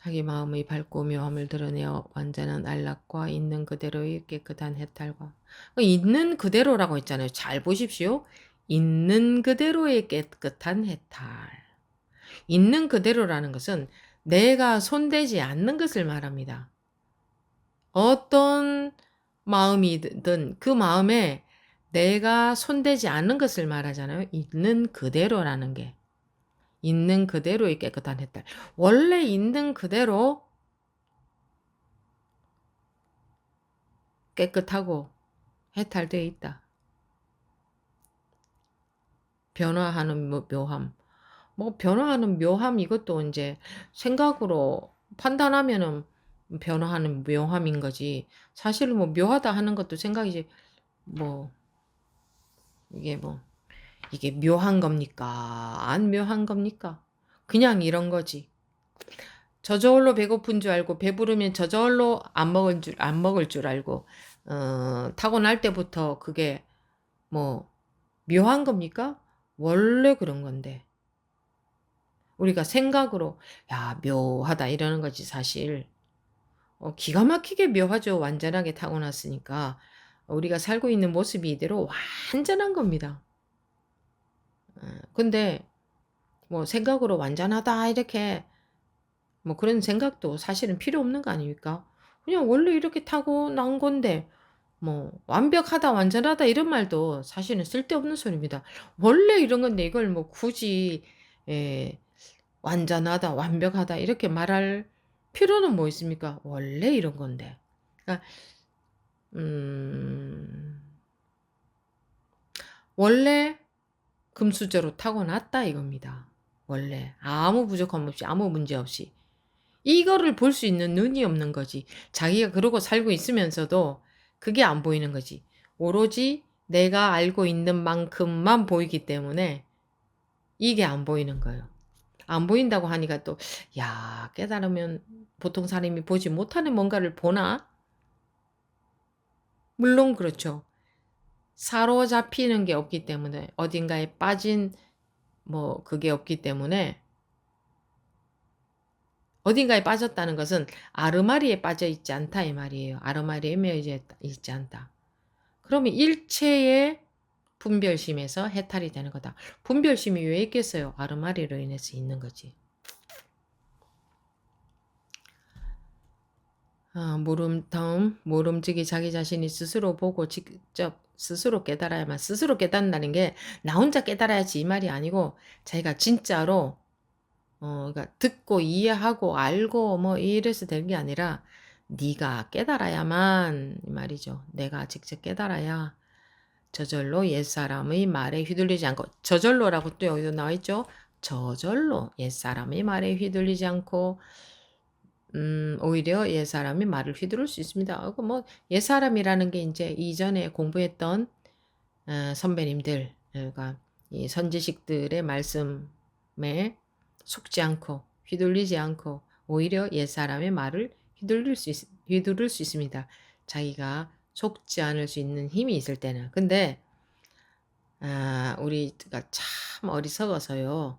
자기 마음의 밝고 묘함을 드러내어 완전한 안락과 있는 그대로의 깨끗한 해탈과 있는 그대로라고 했잖아요. 잘 보십시오. 있는 그대로의 깨끗한 해탈. 있는 그대로라는 것은 내가 손대지 않는 것을 말합니다. 어떤 마음이든 그 마음에 내가 손대지 않는 것을 말하잖아요. 있는 그대로라는 게. 있는 그대로의 깨끗한 해탈. 원래 있는 그대로 깨끗하고 해탈되어 있다. 변화하는 묘함. 뭐 변화하는 묘함 이것도 이제 생각으로 판단하면은 변화하는 묘함인 거지. 사실은 뭐 묘하다 하는 것도 생각이지. 뭐 이게 뭐 이게 묘한 겁니까? 안 묘한 겁니까? 그냥 이런 거지. 저절로 배고픈 줄 알고 배부르면 저절로 안 먹을 줄 알고 타고날 때부터 그게 뭐 묘한 겁니까? 원래 그런 건데. 우리가 생각으로 야 묘하다 이러는 거지 사실. 기가 막히게 묘하죠. 완전하게 타고났으니까. 우리가 살고 있는 모습이 이대로 완전한 겁니다. 근데 뭐 생각으로 완전하다 이렇게 뭐 그런 생각도 사실은 필요 없는 거 아닙니까? 그냥 원래 이렇게 타고난 건데 뭐 완벽하다 완전하다 이런 말도 사실은 쓸데없는 소리입니다. 원래 이런 건데 이걸 뭐 굳이 예, 완전하다 완벽하다 이렇게 말할 필요는 뭐 있습니까? 원래 이런 건데. 그러니까 음, 원래 금수저로 타고났다 이겁니다. 원래 아무 부족함 없이 아무 문제 없이 이거를 볼 수 있는 눈이 없는 거지. 자기가 그러고 살고 있으면서도 그게 안 보이는 거지. 오로지 내가 알고 있는 만큼만 보이기 때문에 이게 안 보이는 거예요. 안 보인다고 하니까 또, 야, 깨달으면 보통 사람이 보지 못하는 뭔가를 보나? 물론 그렇죠. 사로잡히는 게 없기 때문에, 어딘가에 빠진 뭐 그게 없기 때문에, 어딘가에 빠졌다는 것은 아르마리에 빠져 있지 않다 이 말이에요. 아르마리에 매여 있지 않다. 그러면 일체의 분별심에서 해탈이 되는 거다. 분별심이 왜 있겠어요? 아르마리로 인해서 있는 거지. 모름지기 자기 자신이 스스로 보고 직접 스스로 깨달아야만 스스로 깨닫는다는 게 나 혼자 깨달아야지 이 말이 아니고 자기가 진짜로 그러니까 듣고 이해하고 알고 뭐 이래서 되는 게 아니라 네가 깨달아야만 이 말이죠. 내가 직접 깨달아야 저절로 옛사람의 말에 휘둘리지 않고 저절로라고 또 여기도 나와 있죠. 저절로 옛사람의 말에 휘둘리지 않고 오히려 옛사람이 말을 휘두를 수 있습니다. 뭐 옛사람이라는 게 이제 이전에 공부했던 선배님들 그러니까 이 선지식들의 말씀에 속지 않고 휘둘리지 않고 오히려 옛사람의 말을 휘두를 수 있습니다. 자기가 속지 않을 수 있는 힘이 있을 때는. 근데 우리가 참 어리석어서요.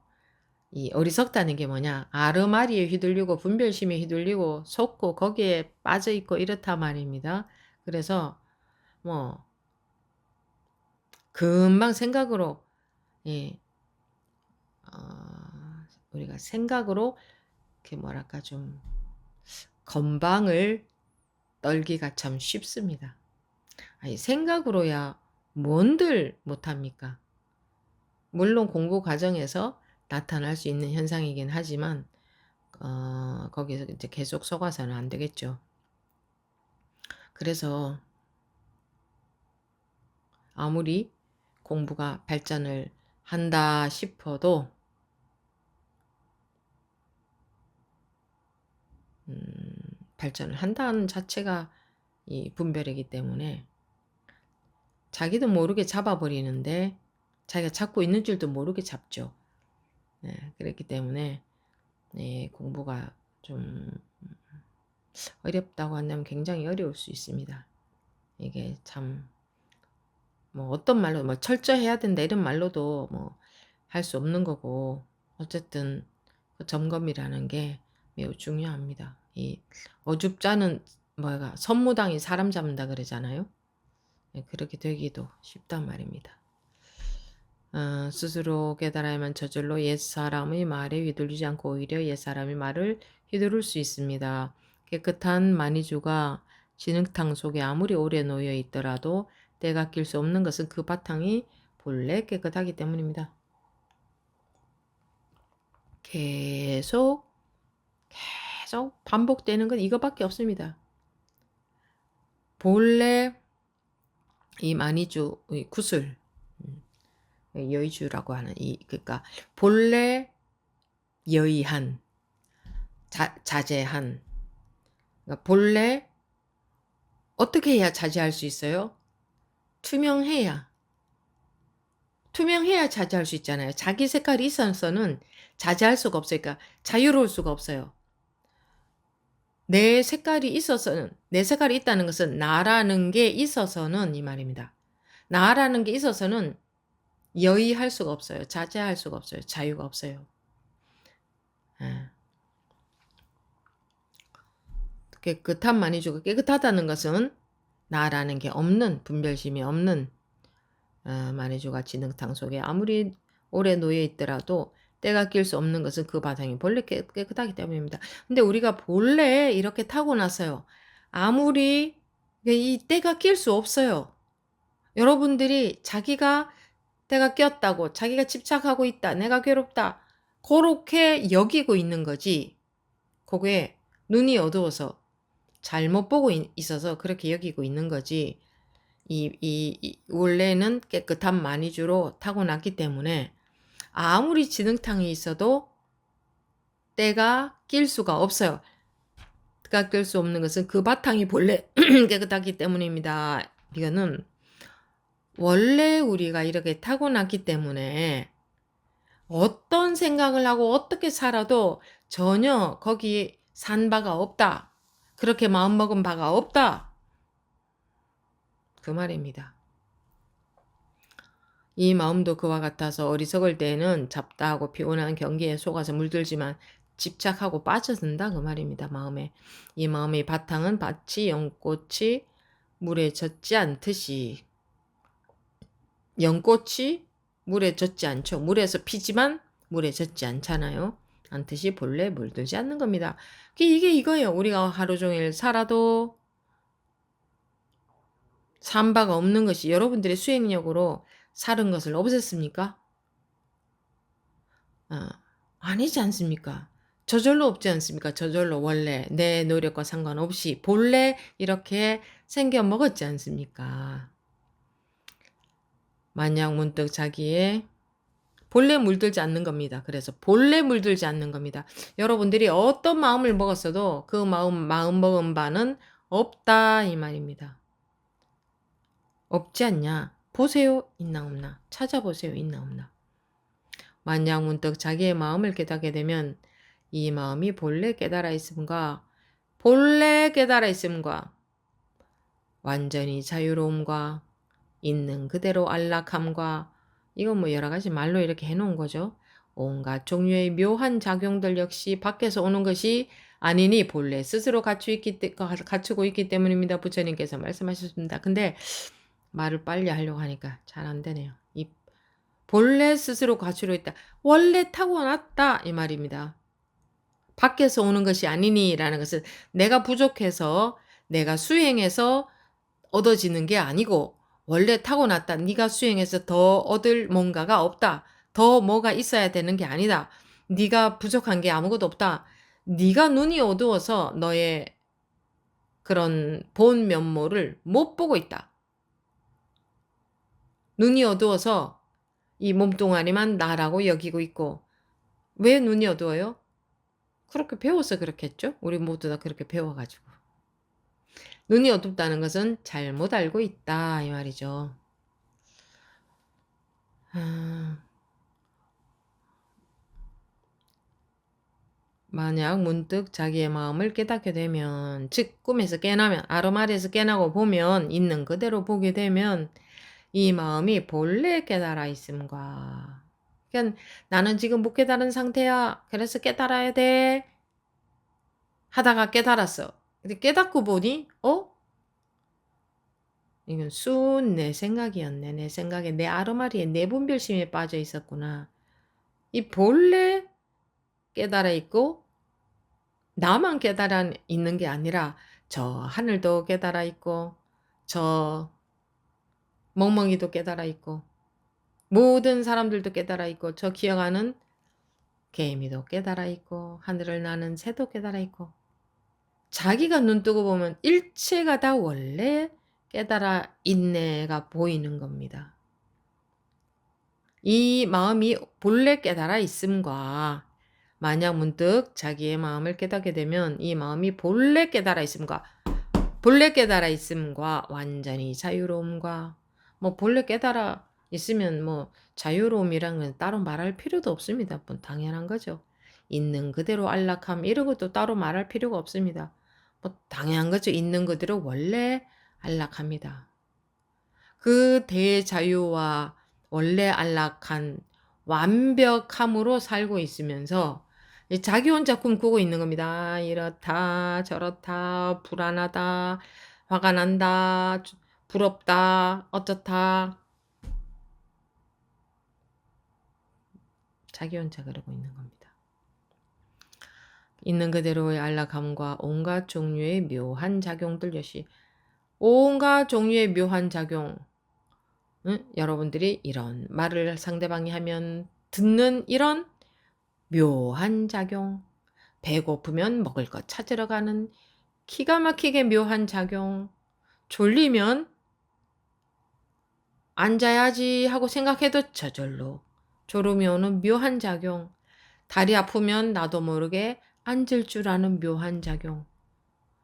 이 어리석다는 게 뭐냐? 아르마리에 휘둘리고 분별심에 휘둘리고 속고 거기에 빠져 있고 이렇다 말입니다. 그래서 뭐 금방 생각으로 예, 우리가 생각으로 이렇게 뭐랄까 좀 건방을 떨기가 참 쉽습니다. 아니, 생각으로야 뭔들 못합니까? 물론 공부 과정에서 나타날 수 있는 현상이긴 하지만 거기서 이제 계속 속아서는 안 되겠죠. 그래서 아무리 공부가 발전을 한다 싶어도 발전을 한다는 자체가 이 분별이기 때문에 자기도 모르게 잡아버리는데 자기가 잡고 있는 줄도 모르게 잡죠. 네, 그렇기 때문에 네, 공부가 좀 어렵다고 한다면 굉장히 어려울 수 있습니다. 이게 참 뭐 어떤 말로 뭐 철저해야 된다 이런 말로도 뭐 할 수 없는 거고 어쨌든 그 점검이라는 게 매우 중요합니다. 이 어줍잖은 뭐가 선무당이 사람 잡는다 그러잖아요. 예, 그렇게 되기도 쉽단 말입니다. 스스로 깨달아야만 저절로 옛사람의 말에 휘둘리지 않고 오히려 옛사람의 말을 휘두를 수 있습니다. 깨끗한 마니주가 진흙탕 속에 아무리 오래 놓여 있더라도 때가 낄 수 없는 것은 그 바탕이 본래 깨끗하기 때문입니다. 계속 반복되는 건 이거밖에 없습니다. 본래 이 마니주의 구슬, 여의주라고 하는 그러니까 본래 여의한, 자제한, 그러니까 본래 어떻게 해야 자제할 수 있어요? 투명해야 자제할 수 있잖아요. 자기 색깔이 있어서는 자제할 수가 없어요. 그러니까 자유로울 수가 없어요. 내 색깔이 있다는 것은 나라는 게 있어서는 이 말입니다. 나라는 게 있어서는 여의할 수가 없어요. 자제할 수가 없어요. 자유가 없어요. 깨끗한 마니주가 깨끗하다는 것은 나라는 게 없는, 분별심이 없는 마니주가 진흙탕 속에 아무리 오래 놓여 있더라도 때가 낄 수 없는 것은 그 바탕이 본래 깨끗하기 때문입니다. 근데 우리가 본래 이렇게 타고났어요. 아무리 이 때가 낄 수 없어요. 여러분들이 자기가 때가 꼈다고, 자기가 집착하고 있다, 내가 괴롭다, 그렇게 여기고 있는 거지. 그게 눈이 어두워서 잘못 보고 있어서 그렇게 여기고 있는 거지. 원래는 깨끗한 마니주로 타고났기 때문에 아무리 진흙탕이 있어도 때가 낄 수가 없어요. 때가 낄 수 없는 것은 그 바탕이 본래 깨끗하기 때문입니다. 이거는 원래 우리가 이렇게 타고났기 때문에 어떤 생각을 하고 어떻게 살아도 전혀 거기 산 바가 없다. 그렇게 마음먹은 바가 없다. 그 말입니다. 이 마음도 그와 같아서 어리석을 때에는 잡다하고 피곤한 경계에 속아서 물들지만 집착하고 빠져든다 그 말입니다. 마음에. 이 마음의 바탕은 밭이 연꽃이 물에 젖지 않듯이, 연꽃이 물에 젖지 않죠. 물에서 피지만 물에 젖지 않잖아요. 않듯이 본래 물들지 않는 겁니다. 이게 이거예요. 우리가 하루 종일 살아도 산바가 없는 것이 여러분들의 수행력으로 사는 것을 없앴습니까? 아니지 않습니까? 저절로 없지 않습니까? 저절로 원래 내 노력과 상관없이 본래 이렇게 생겨 먹었지 않습니까? 만약 문득 자기의 본래 물들지 않는 겁니다. 그래서 본래 물들지 않는 겁니다. 여러분들이 어떤 마음을 먹었어도 그 마음 먹은 바는 없다 이 말입니다. 없지 않냐? 보세요. 있나 없나? 찾아보세요. 있나 없나? 만약 문득 자기의 마음을 깨닫게 되면 이 마음이 본래 깨달아 있음과 완전히 자유로움과 있는 그대로 안락함과 이건 뭐 여러 가지 말로 이렇게 해놓은 거죠. 온갖 종류의 묘한 작용들 역시 밖에서 오는 것이 아니니 본래 스스로 갖추고 있기 때문입니다. 부처님께서 말씀하셨습니다. 근데 말을 빨리 하려고 하니까 잘 안 되네요. 이 본래 스스로 갖추려 있다. 원래 타고났다 이 말입니다. 밖에서 오는 것이 아니니라는 것은 내가 부족해서 내가 수행해서 얻어지는 게 아니고 원래 타고났다. 네가 수행해서 더 얻을 뭔가가 없다. 더 뭐가 있어야 되는 게 아니다. 네가 부족한 게 아무것도 없다. 네가 눈이 어두워서 너의 그런 본 면모를 못 보고 있다. 눈이 어두워서 이 몸뚱아리만 나라고 여기고 있고 왜 눈이 어두워요? 그렇게 배워서 그렇겠죠? 우리 모두 다 그렇게 배워가지고. 눈이 어둡다는 것은 잘못 알고 있다 이 말이죠. 만약 문득 자기의 마음을 깨닫게 되면, 즉 꿈에서 깨나면, 아르마리에서 깨나고 보면, 있는 그대로 보게 되면 이 마음이 본래 깨달아 있음과, 그러니까 나는 지금 못 깨달은 상태야. 그래서 깨달아야 돼. 하다가 깨달았어. 근데 깨닫고 보니 이건 순 내 생각이었네. 내 생각에 내 아르마리에 내 분별심에 빠져 있었구나. 이 본래 깨달아 있고 나만 깨달아 있는 게 아니라 저 하늘도 깨달아 있고 저 멍멍이도 깨달아 있고 모든 사람들도 깨달아 있고 저 기어가는 개미도 깨달아 있고 하늘을 나는 새도 깨달아 있고 자기가 눈 뜨고 보면 일체가 다 원래 깨달아 있네가 보이는 겁니다. 이 마음이 본래 깨달아 있음과 만약 문득 자기의 마음을 깨닫게 되면 이 마음이 본래 깨달아 있음과 완전히 자유로움과 뭐 본래 깨달아 있으면 뭐 자유로움이란 건 따로 말할 필요도 없습니다. 뭐 당연한 거죠. 있는 그대로 안락함 이런 것도 따로 말할 필요가 없습니다. 뭐 당연한 거죠. 있는 그대로 원래 안락합니다. 그 대자유와 원래 안락한 완벽함으로 살고 있으면서 자기 혼자 꿈꾸고 있는 겁니다. 이렇다 저렇다 불안하다 화가 난다 부럽다 어쩌다 자기 혼자 그러고 있는 겁니다. 있는 그대로의 안락함과 온갖 종류의 묘한 작용들 역시 온갖 종류의 묘한 작용 여러분들이 이런 말을 상대방이 하면 듣는 이런 묘한 작용, 배고프면 먹을 것 찾으러 가는 기가 막히게 묘한 작용, 졸리면 앉아야지 하고 생각해도 저절로 졸음이 오는 묘한 작용, 다리 아프면 나도 모르게 앉을 줄 아는 묘한 작용.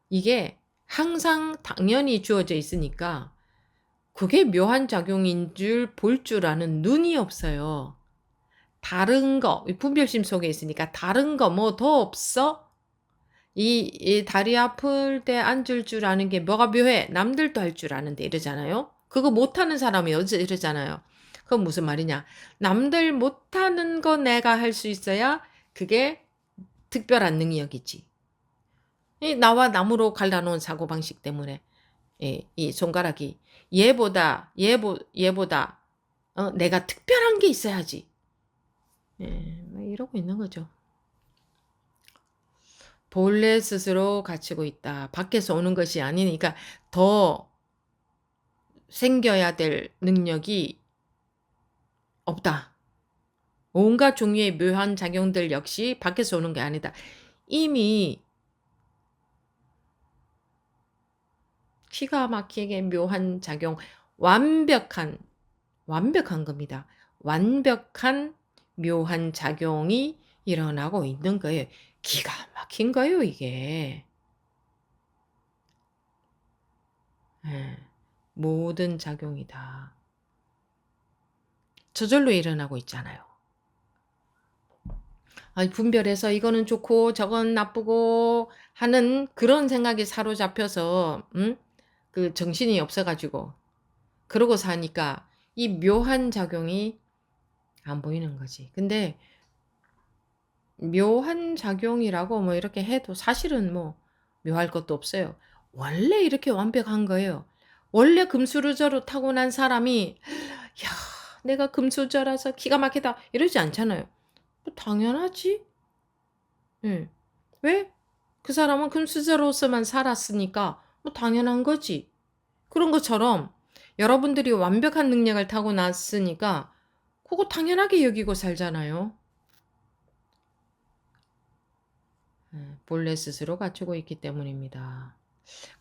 이게 항상 당연히 주어져 있으니까 그게 묘한 작용인 줄 볼 줄 아는 눈이 없어요. 다른 거, 분별심 속에 있으니까 다른 거 뭐 더 없어? 이 다리 아플 때 앉을 줄 아는 게 뭐가 묘해? 남들도 할 줄 아는데 이러잖아요. 그거 못하는 사람이 이러잖아요. 그건 무슨 말이냐? 남들 못하는 거 내가 할 수 있어야 그게 특별한 능력이지. 나와 나무로 갈라놓은 사고방식 때문에 이 손가락이 얘보다 내가 특별한 게 있어야지. 뭐 이러고 있는 거죠. 본래 스스로 갖추고 있다. 밖에서 오는 것이 아니니까 더 생겨야 될 능력이 없다. 온갖 종류의 묘한 작용들 역시 밖에서 오는 게 아니다. 이미 기가 막히게 묘한 작용, 완벽한 겁니다. 완벽한 묘한 작용이 일어나고 있는 거예요. 기가 막힌 거예요, 이게. 모든 작용이다. 저절로 일어나고 있잖아요. 분별해서 이거는 좋고 저건 나쁘고 하는 그런 생각에 사로잡혀서 그 정신이 없어가지고 그러고 사니까 이 묘한 작용이 안 보이는 거지. 근데 묘한 작용이라고 뭐 이렇게 해도 사실은 뭐 묘할 것도 없어요. 원래 이렇게 완벽한 거예요. 원래 금수저로 타고난 사람이 야 내가 금수저라서 기가 막히다 이러지 않잖아요. 뭐 당연하지. 왜? 그 사람은 금수저로서만 살았으니까 뭐 당연한 거지. 그런 것처럼 여러분들이 완벽한 능력을 타고났으니까 그거 당연하게 여기고 살잖아요. 본래 스스로 갖추고 있기 때문입니다.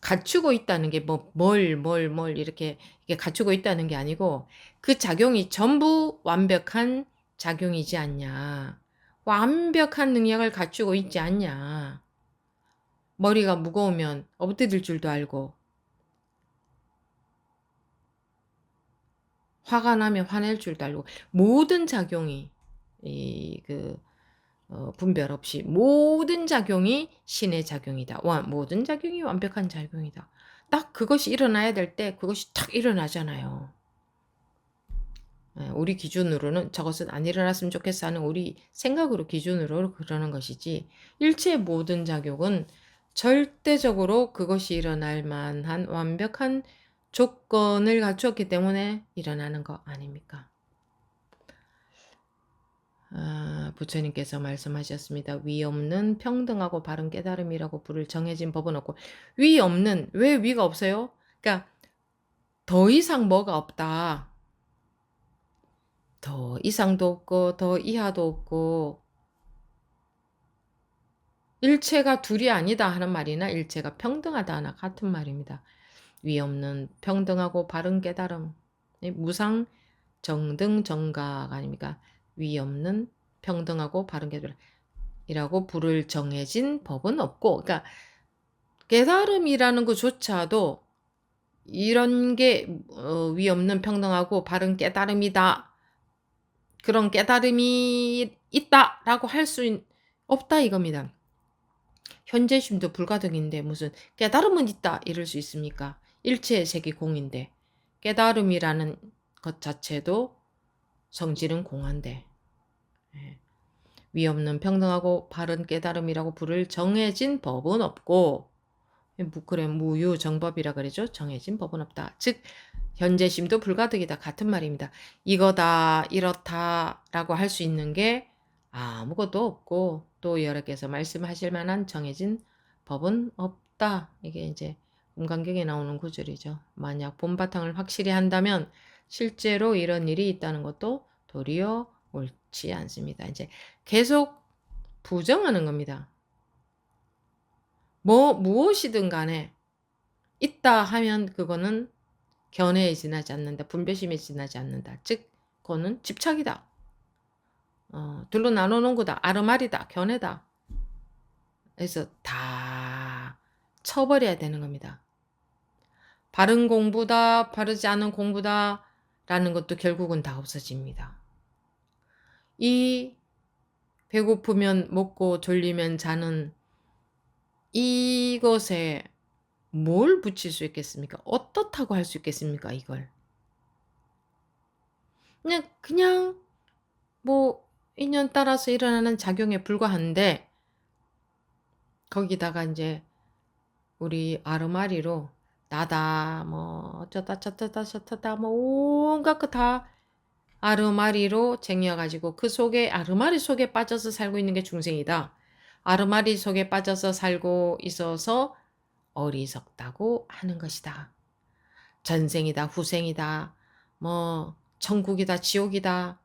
갖추고 있다는 게 뭘 이렇게 갖추고 있다는 게 아니고 그 작용이 전부 완벽한 작용이지 않냐. 완벽한 능력을 갖추고 있지 않냐. 머리가 무거우면 엎드릴 줄도 알고 화가 나면 화낼 줄도 알고 모든 작용이 분별 없이 모든 작용이 신의 작용이다. 모든 작용이 완벽한 작용이다. 딱 그것이 일어나야 될 때 그것이 탁 일어나잖아요. 우리 기준으로는 저것은 안 일어났으면 좋겠어 하는 우리 생각으로 기준으로 그러는 것이지 일체 모든 작용은 절대적으로 그것이 일어날 만한 완벽한 조건을 갖추었기 때문에 일어나는 거 아닙니까? 부처님께서 말씀하셨습니다. 위 없는 평등하고 바른 깨달음이라고 부를 정해진 법은 없고, 위 없는, 왜 위가 없어요? 그러니까 더 이상 뭐가 없다. 더 이상도 없고 더 이하도 없고 일체가 둘이 아니다 하는 말이나 일체가 평등하다 하나 같은 말입니다. 위 없는 평등하고 바른 깨달음, 무상 정등 정각 아닙니까? 위 없는 평등하고 바른 깨달음이라고 부를 정해진 법은 없고, 그러니까 깨달음이라는 것조차도 이런 게 위 없는 평등하고 바른 깨달음이다. 그런 깨달음이 있다라고 할 수 없다 이겁니다. 현재심도 불가능인데 무슨 깨달음은 있다 이럴 수 있습니까? 일체의 색이 공인데 깨달음이라는 것 자체도 성질은 공한데 위 없는 평등하고 바른 깨달음이라고 부를 정해진 법은 없고 그래 무유정법이라 그러죠. 정해진 법은 없다. 즉 현재심도 불가득이다 같은 말입니다. 이거다 이렇다라고 할 수 있는 게 아무것도 없고 또 여러께서 말씀하실 만한 정해진 법은 없다. 이게 이제 금강경에 나오는 구절이죠. 만약 본바탕을 확실히 한다면 실제로 이런 일이 있다는 것도 도리어 옳지 않습니다. 이제 계속 부정하는 겁니다. 무엇이든 간에 있다 하면 그거는 견해에 지나지 않는다. 분별심에 지나지 않는다. 즉 그거는 집착이다. 둘로 나눠놓은 거다. 아르말이다. 견해다. 그래서 다 쳐버려야 되는 겁니다. 바른 공부다. 바르지 않은 공부다. 라는 것도 결국은 다 없어집니다. 이 배고프면 먹고 졸리면 자는 이것에 뭘 붙일 수 있겠습니까? 어떻다고 할 수 있겠습니까? 이걸. 그냥 뭐 인연 따라서 일어나는 작용에 불과한데 거기다가 이제 우리 아르마리로 나다 뭐 어쩌다 저쩌다 저쩌다 뭐 온갖 거 다 아르마리로 쟁여가지고 그 속에 아르마리 속에 빠져서 살고 있는 게 중생이다. 아르마리 속에 빠져서 살고 있어서 어리석다고 하는 것이다. 전생이다 후생이다 뭐 천국이다 지옥이다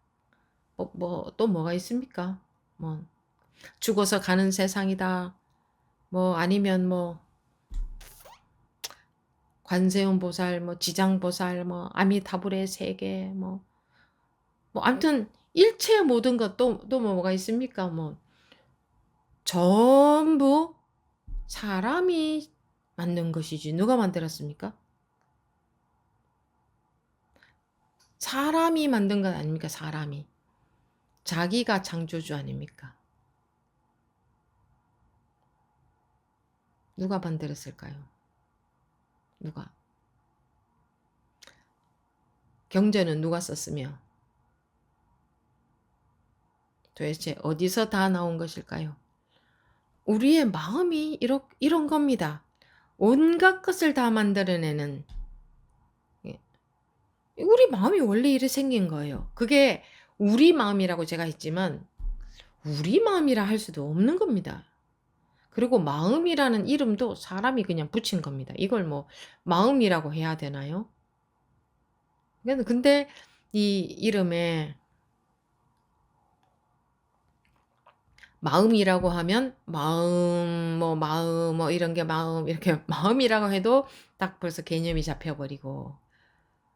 또 뭐가 있습니까? 뭐 죽어서 가는 세상이다. 뭐 아니면 뭐 관세음보살, 뭐 지장보살, 뭐 아미타불의 세계, 뭐 아무튼 일체 모든 것도 또 뭐가 있습니까? 뭐 전부 사람이 만든 것이지 누가 만들었습니까? 사람이 만든 것 아닙니까? 사람이. 자기가 창조주 아닙니까? 누가 만들었을까요? 누가? 경제는 누가 썼으며 도대체 어디서 다 나온 것일까요? 우리의 마음이 이런 겁니다. 온갖 것을 다 만들어내는 우리 마음이 원래 이래 생긴 거예요. 그게 우리 마음이라고 제가 했지만 우리 마음이라 할 수도 없는 겁니다. 그리고 마음이라는 이름도 사람이 그냥 붙인 겁니다. 이걸 뭐 마음이라고 해야 되나요? 근데 이 이름에 마음이라고 하면 마음 뭐 이런 게 마음 이렇게 마음이라고 해도 딱 벌써 개념이 잡혀버리고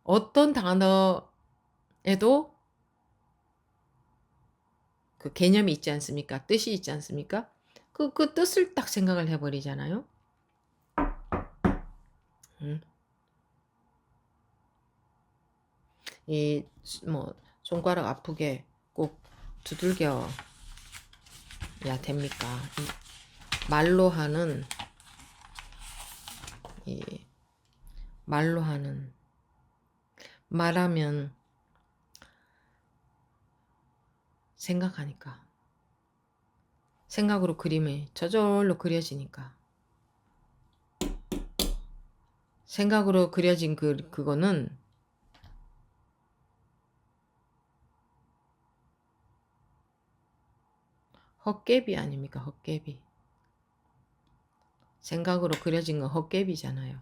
어떤 단어에도 그 개념이 있지 않습니까? 뜻이 있지 않습니까? 그 뜻을 딱 생각을 해버리잖아요. 이 뭐 손가락 아프게 꼭 두들겨야 됩니까? 말로 하는 말로 하는 말하면 생각하니까 생각으로 그림이 저절로 그려지니까 생각으로 그려진 그거는 헛개비 아닙니까? 헛개비. 생각으로 그려진 건 헛개비잖아요.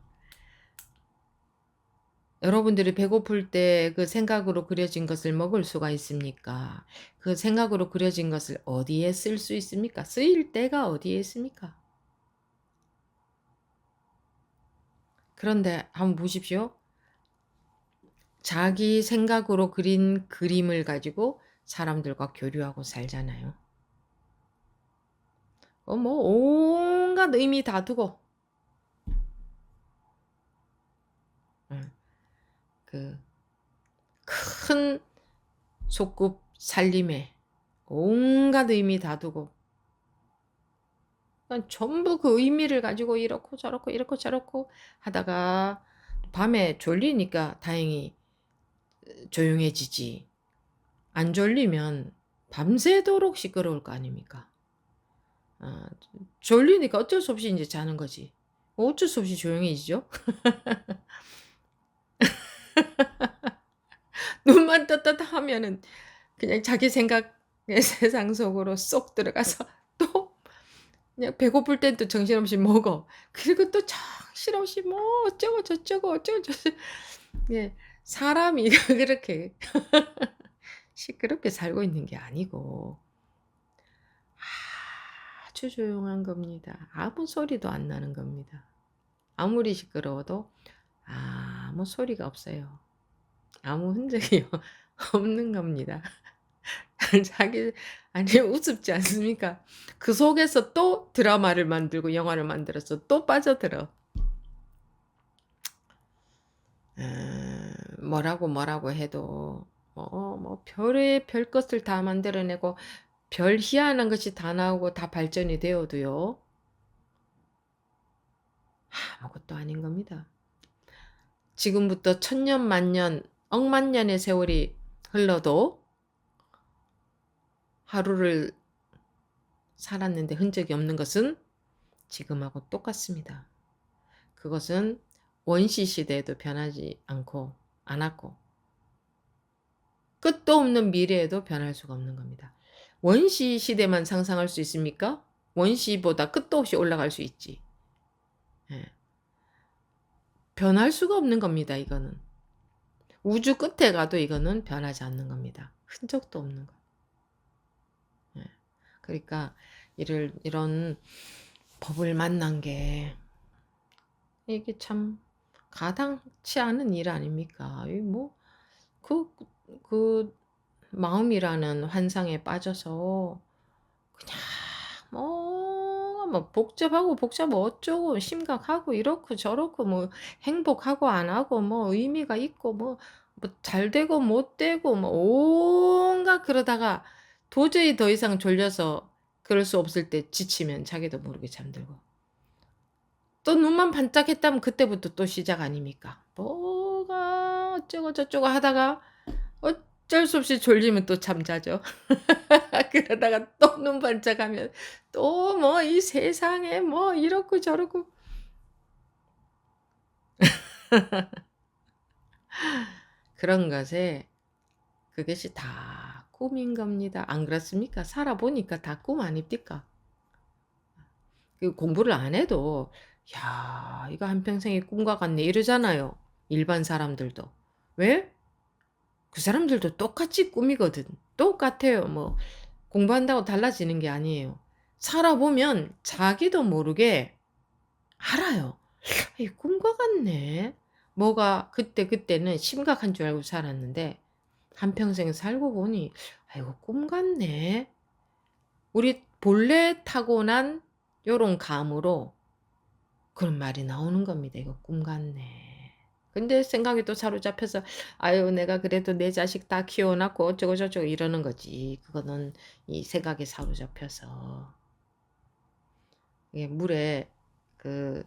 여러분들이 배고플 때 그 생각으로 그려진 것을 먹을 수가 있습니까? 그 생각으로 그려진 것을 어디에 쓸 수 있습니까? 쓰일 때가 어디에 있습니까? 그런데 한번 보십시오. 자기 생각으로 그린 그림을 가지고 사람들과 교류하고 살잖아요. 뭐 온갖 의미 다 두고 그 큰 속굽 살림에 온갖 의미 다 두고 전부 그 의미를 가지고 이렇고 저렇고 이렇고 저렇고 하다가 밤에 졸리니까 다행히 조용해지지. 안 졸리면 밤새도록 시끄러울 거 아닙니까? 졸리니까 어쩔 수 없이 이제 자는 거지. 어쩔 수 없이 조용해지죠. 눈만 떴다 하면은 그냥 자기 생각의 세상 속으로 쏙 들어가서 또 그냥 배고플 땐 또 정신없이 먹어. 그리고 또 정신없이 뭐 어쩌고 저쩌고 어쩌고 저쩌고. 예. 사람이 그렇게 시끄럽게 살고 있는 게 아니고 아주 조용한 겁니다. 아무 소리도 안 나는 겁니다. 아무리 시끄러워도 아무 소리가 없어요. 아무 흔적이 없는 겁니다. 자기 아니 우습지 않습니까? 그 속에서 또 드라마를 만들고 영화를 만들어서 또 빠져들어. 뭐라고 해도 뭐 별의 별것을 다 만들어내고 별 희한한 것이 다 나오고 다 발전이 되어도요. 아무것도 아닌 겁니다. 지금부터 천년 만년 억만 년의 세월이 흘러도 하루를 살았는데 흔적이 없는 것은 지금하고 똑같습니다. 그것은 원시 시대에도 변하지 않았고 끝도 없는 미래에도 변할 수가 없는 겁니다. 원시 시대만 상상할 수 있습니까? 원시보다 끝도 없이 올라갈 수 있지. 예. 변할 수가 없는 겁니다. 이거는. 우주 끝에 가도 이거는 변하지 않는 겁니다. 흔적도 없는 거. 예. 그러니까 이런 법을 만난 게 이게 참 가당치 않은 일 아닙니까? 그 마음이라는 환상에 빠져서 그냥 뭐 복잡하고 어쩌고 심각하고 이렇고 저렇고 뭐 행복하고 안 하고 뭐 의미가 있고 뭐 잘 되고 못 되고 뭐 온갖 그러다가 도저히 더 이상 졸려서 그럴 수 없을 때 지치면 자기도 모르게 잠들고 또 눈만 반짝했다면 그때부터 또 시작 아닙니까? 뭐가 어쩌고 저쩌고 하다가 어쩔 수 없이 졸리면 또 잠자죠. 그러다가 또 눈 반짝하면 또 뭐 이 세상에 뭐 이렇고 저렇고 그런 것에 그것이 다 꿈인 겁니다. 안 그렇습니까? 살아보니까 다 꿈 아닙니까? 그 공부를 안 해도 "야 이거 한평생의 꿈과 같네." 이러잖아요, 일반 사람들도. 왜? 그 사람들도 똑같이 꿈이거든. 똑같아요. 뭐 공부한다고 달라지는 게 아니에요. 살아보면 자기도 모르게 알아요. '이 꿈과 같네.' 뭐가 그때는 심각한 줄 알고 살았는데 한평생 살고 보니 '아이고 꿈 같네.' 우리 본래 타고난 요런 감으로 그런 말이 나오는 겁니다. "이거 꿈 같네." 근데 생각이 또 사로잡혀서 '아유 내가 그래도 내 자식 다 키워 낳고 어쩌고 저쩌고.' 이러는 거지. 그거는 이 생각에 사로잡혀서. 예 물에 그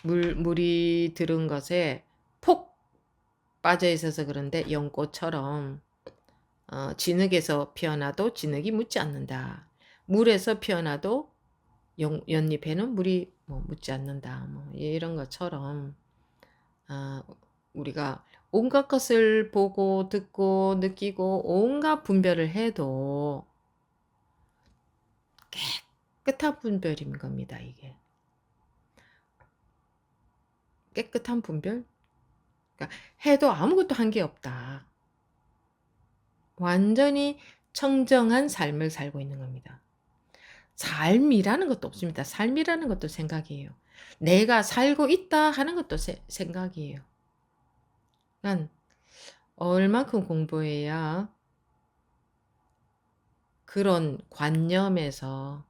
물이 들은 것에 폭 빠져 있어서 그런데 연꽃처럼 진흙에서 피어나도 진흙이 묻지 않는다. 물에서 피어나도 연잎에는 물이 묻지 않는다. 뭐 이런 것처럼 아 우리가 온갖 것을 보고 듣고 느끼고 온갖 분별을 해도 깨끗한 분별인 겁니다 이게. 깨끗한 분별? 그러니까 해도 아무것도 한 게 없다. 완전히 청정한 삶을 살고 있는 겁니다. 삶이라는 것도 없습니다. 삶이라는 것도 생각이에요. 내가 살고 있다 하는 것도 생각이에요. 그러니까 얼만큼 공부해야 그런 관념에서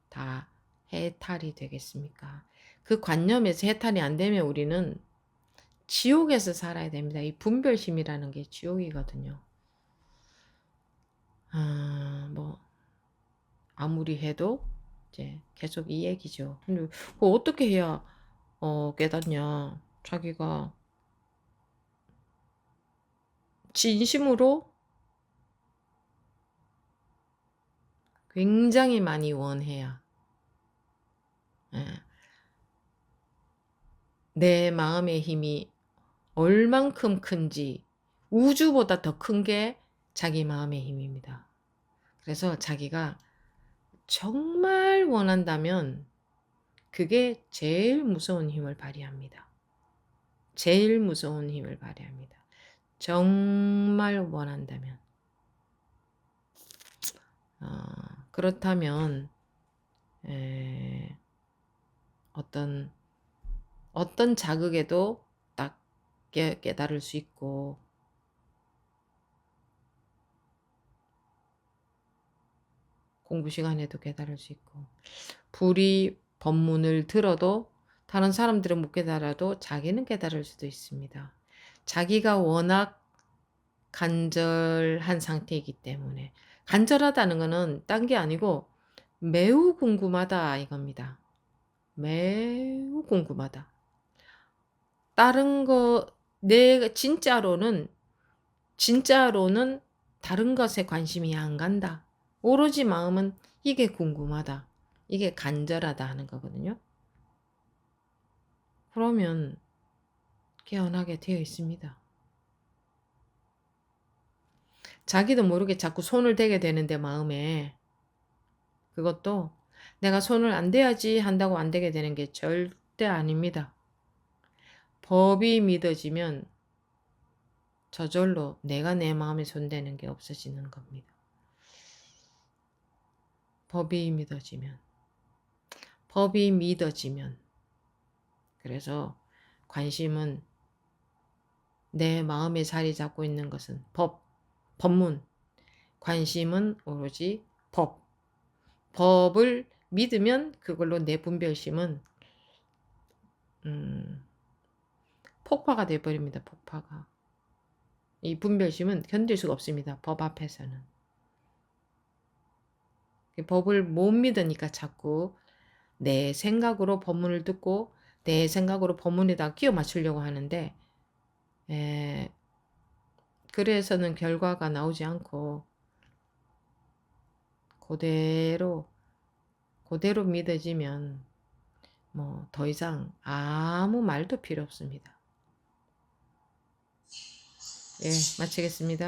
다 해탈이 되겠습니까? 그 관념에서 해탈이 안 되면 우리는 지옥에서 살아야 됩니다. 이 분별심이라는 게 지옥이거든요. 뭐 아무리 해도 이제 계속 이 얘기죠. 근데 그거 어떻게 해야 깨닫냐? 자기가 진심으로 굉장히 많이 원해야. 예. 내 마음의 힘이 얼만큼 큰지 우주보다 더 큰 게 자기 마음의 힘입니다. 그래서 자기가 정말 원한다면 그게 제일 무서운 힘을 발휘합니다. 제일 무서운 힘을 발휘합니다. 정말 원한다면. 그렇다면 어떤 자극에도 딱 깨달을 수 있고 공부 시간에도 깨달을 수 있고 불이 법문을 들어도 다른 사람들은 못 깨달아도 자기는 깨달을 수도 있습니다. 자기가 워낙 간절한 상태이기 때문에. 간절하다는 것은 딴 게 아니고 매우 궁금하다 이겁니다. 매우 궁금하다. 다른 거 내가 진짜로는 다른 것에 관심이 안 간다. 오로지 마음은 이게 궁금하다. 이게 간절하다 하는 거거든요. 그러면 깨어나게 되어 있습니다. 자기도 모르게 자꾸 손을 대게 되는데 마음에 그것도 내가 손을 안 대야지 한다고 안 되게 되는 게 절대 아닙니다. 법이 믿어지면 저절로 내가 내 마음에 손대는 게 없어지는 겁니다. 법이 믿어지면. 그래서 관심은 내 마음에 자리 잡고 있는 것은 법문. 관심은 오로지 법을 믿으면 그걸로 내 분별심은 폭파가 돼버립니다. 폭파가. 이 분별심은 견딜 수가 없습니다. 법 앞에서는. 법을 못 믿으니까 자꾸 내 생각으로 법문을 듣고 내 생각으로 법문에다 끼워 맞추려고 하는데 그래서는 결과가 나오지 않고 그대로 믿어지면 뭐 더 이상 아무 말도 필요 없습니다. 예, 마치겠습니다.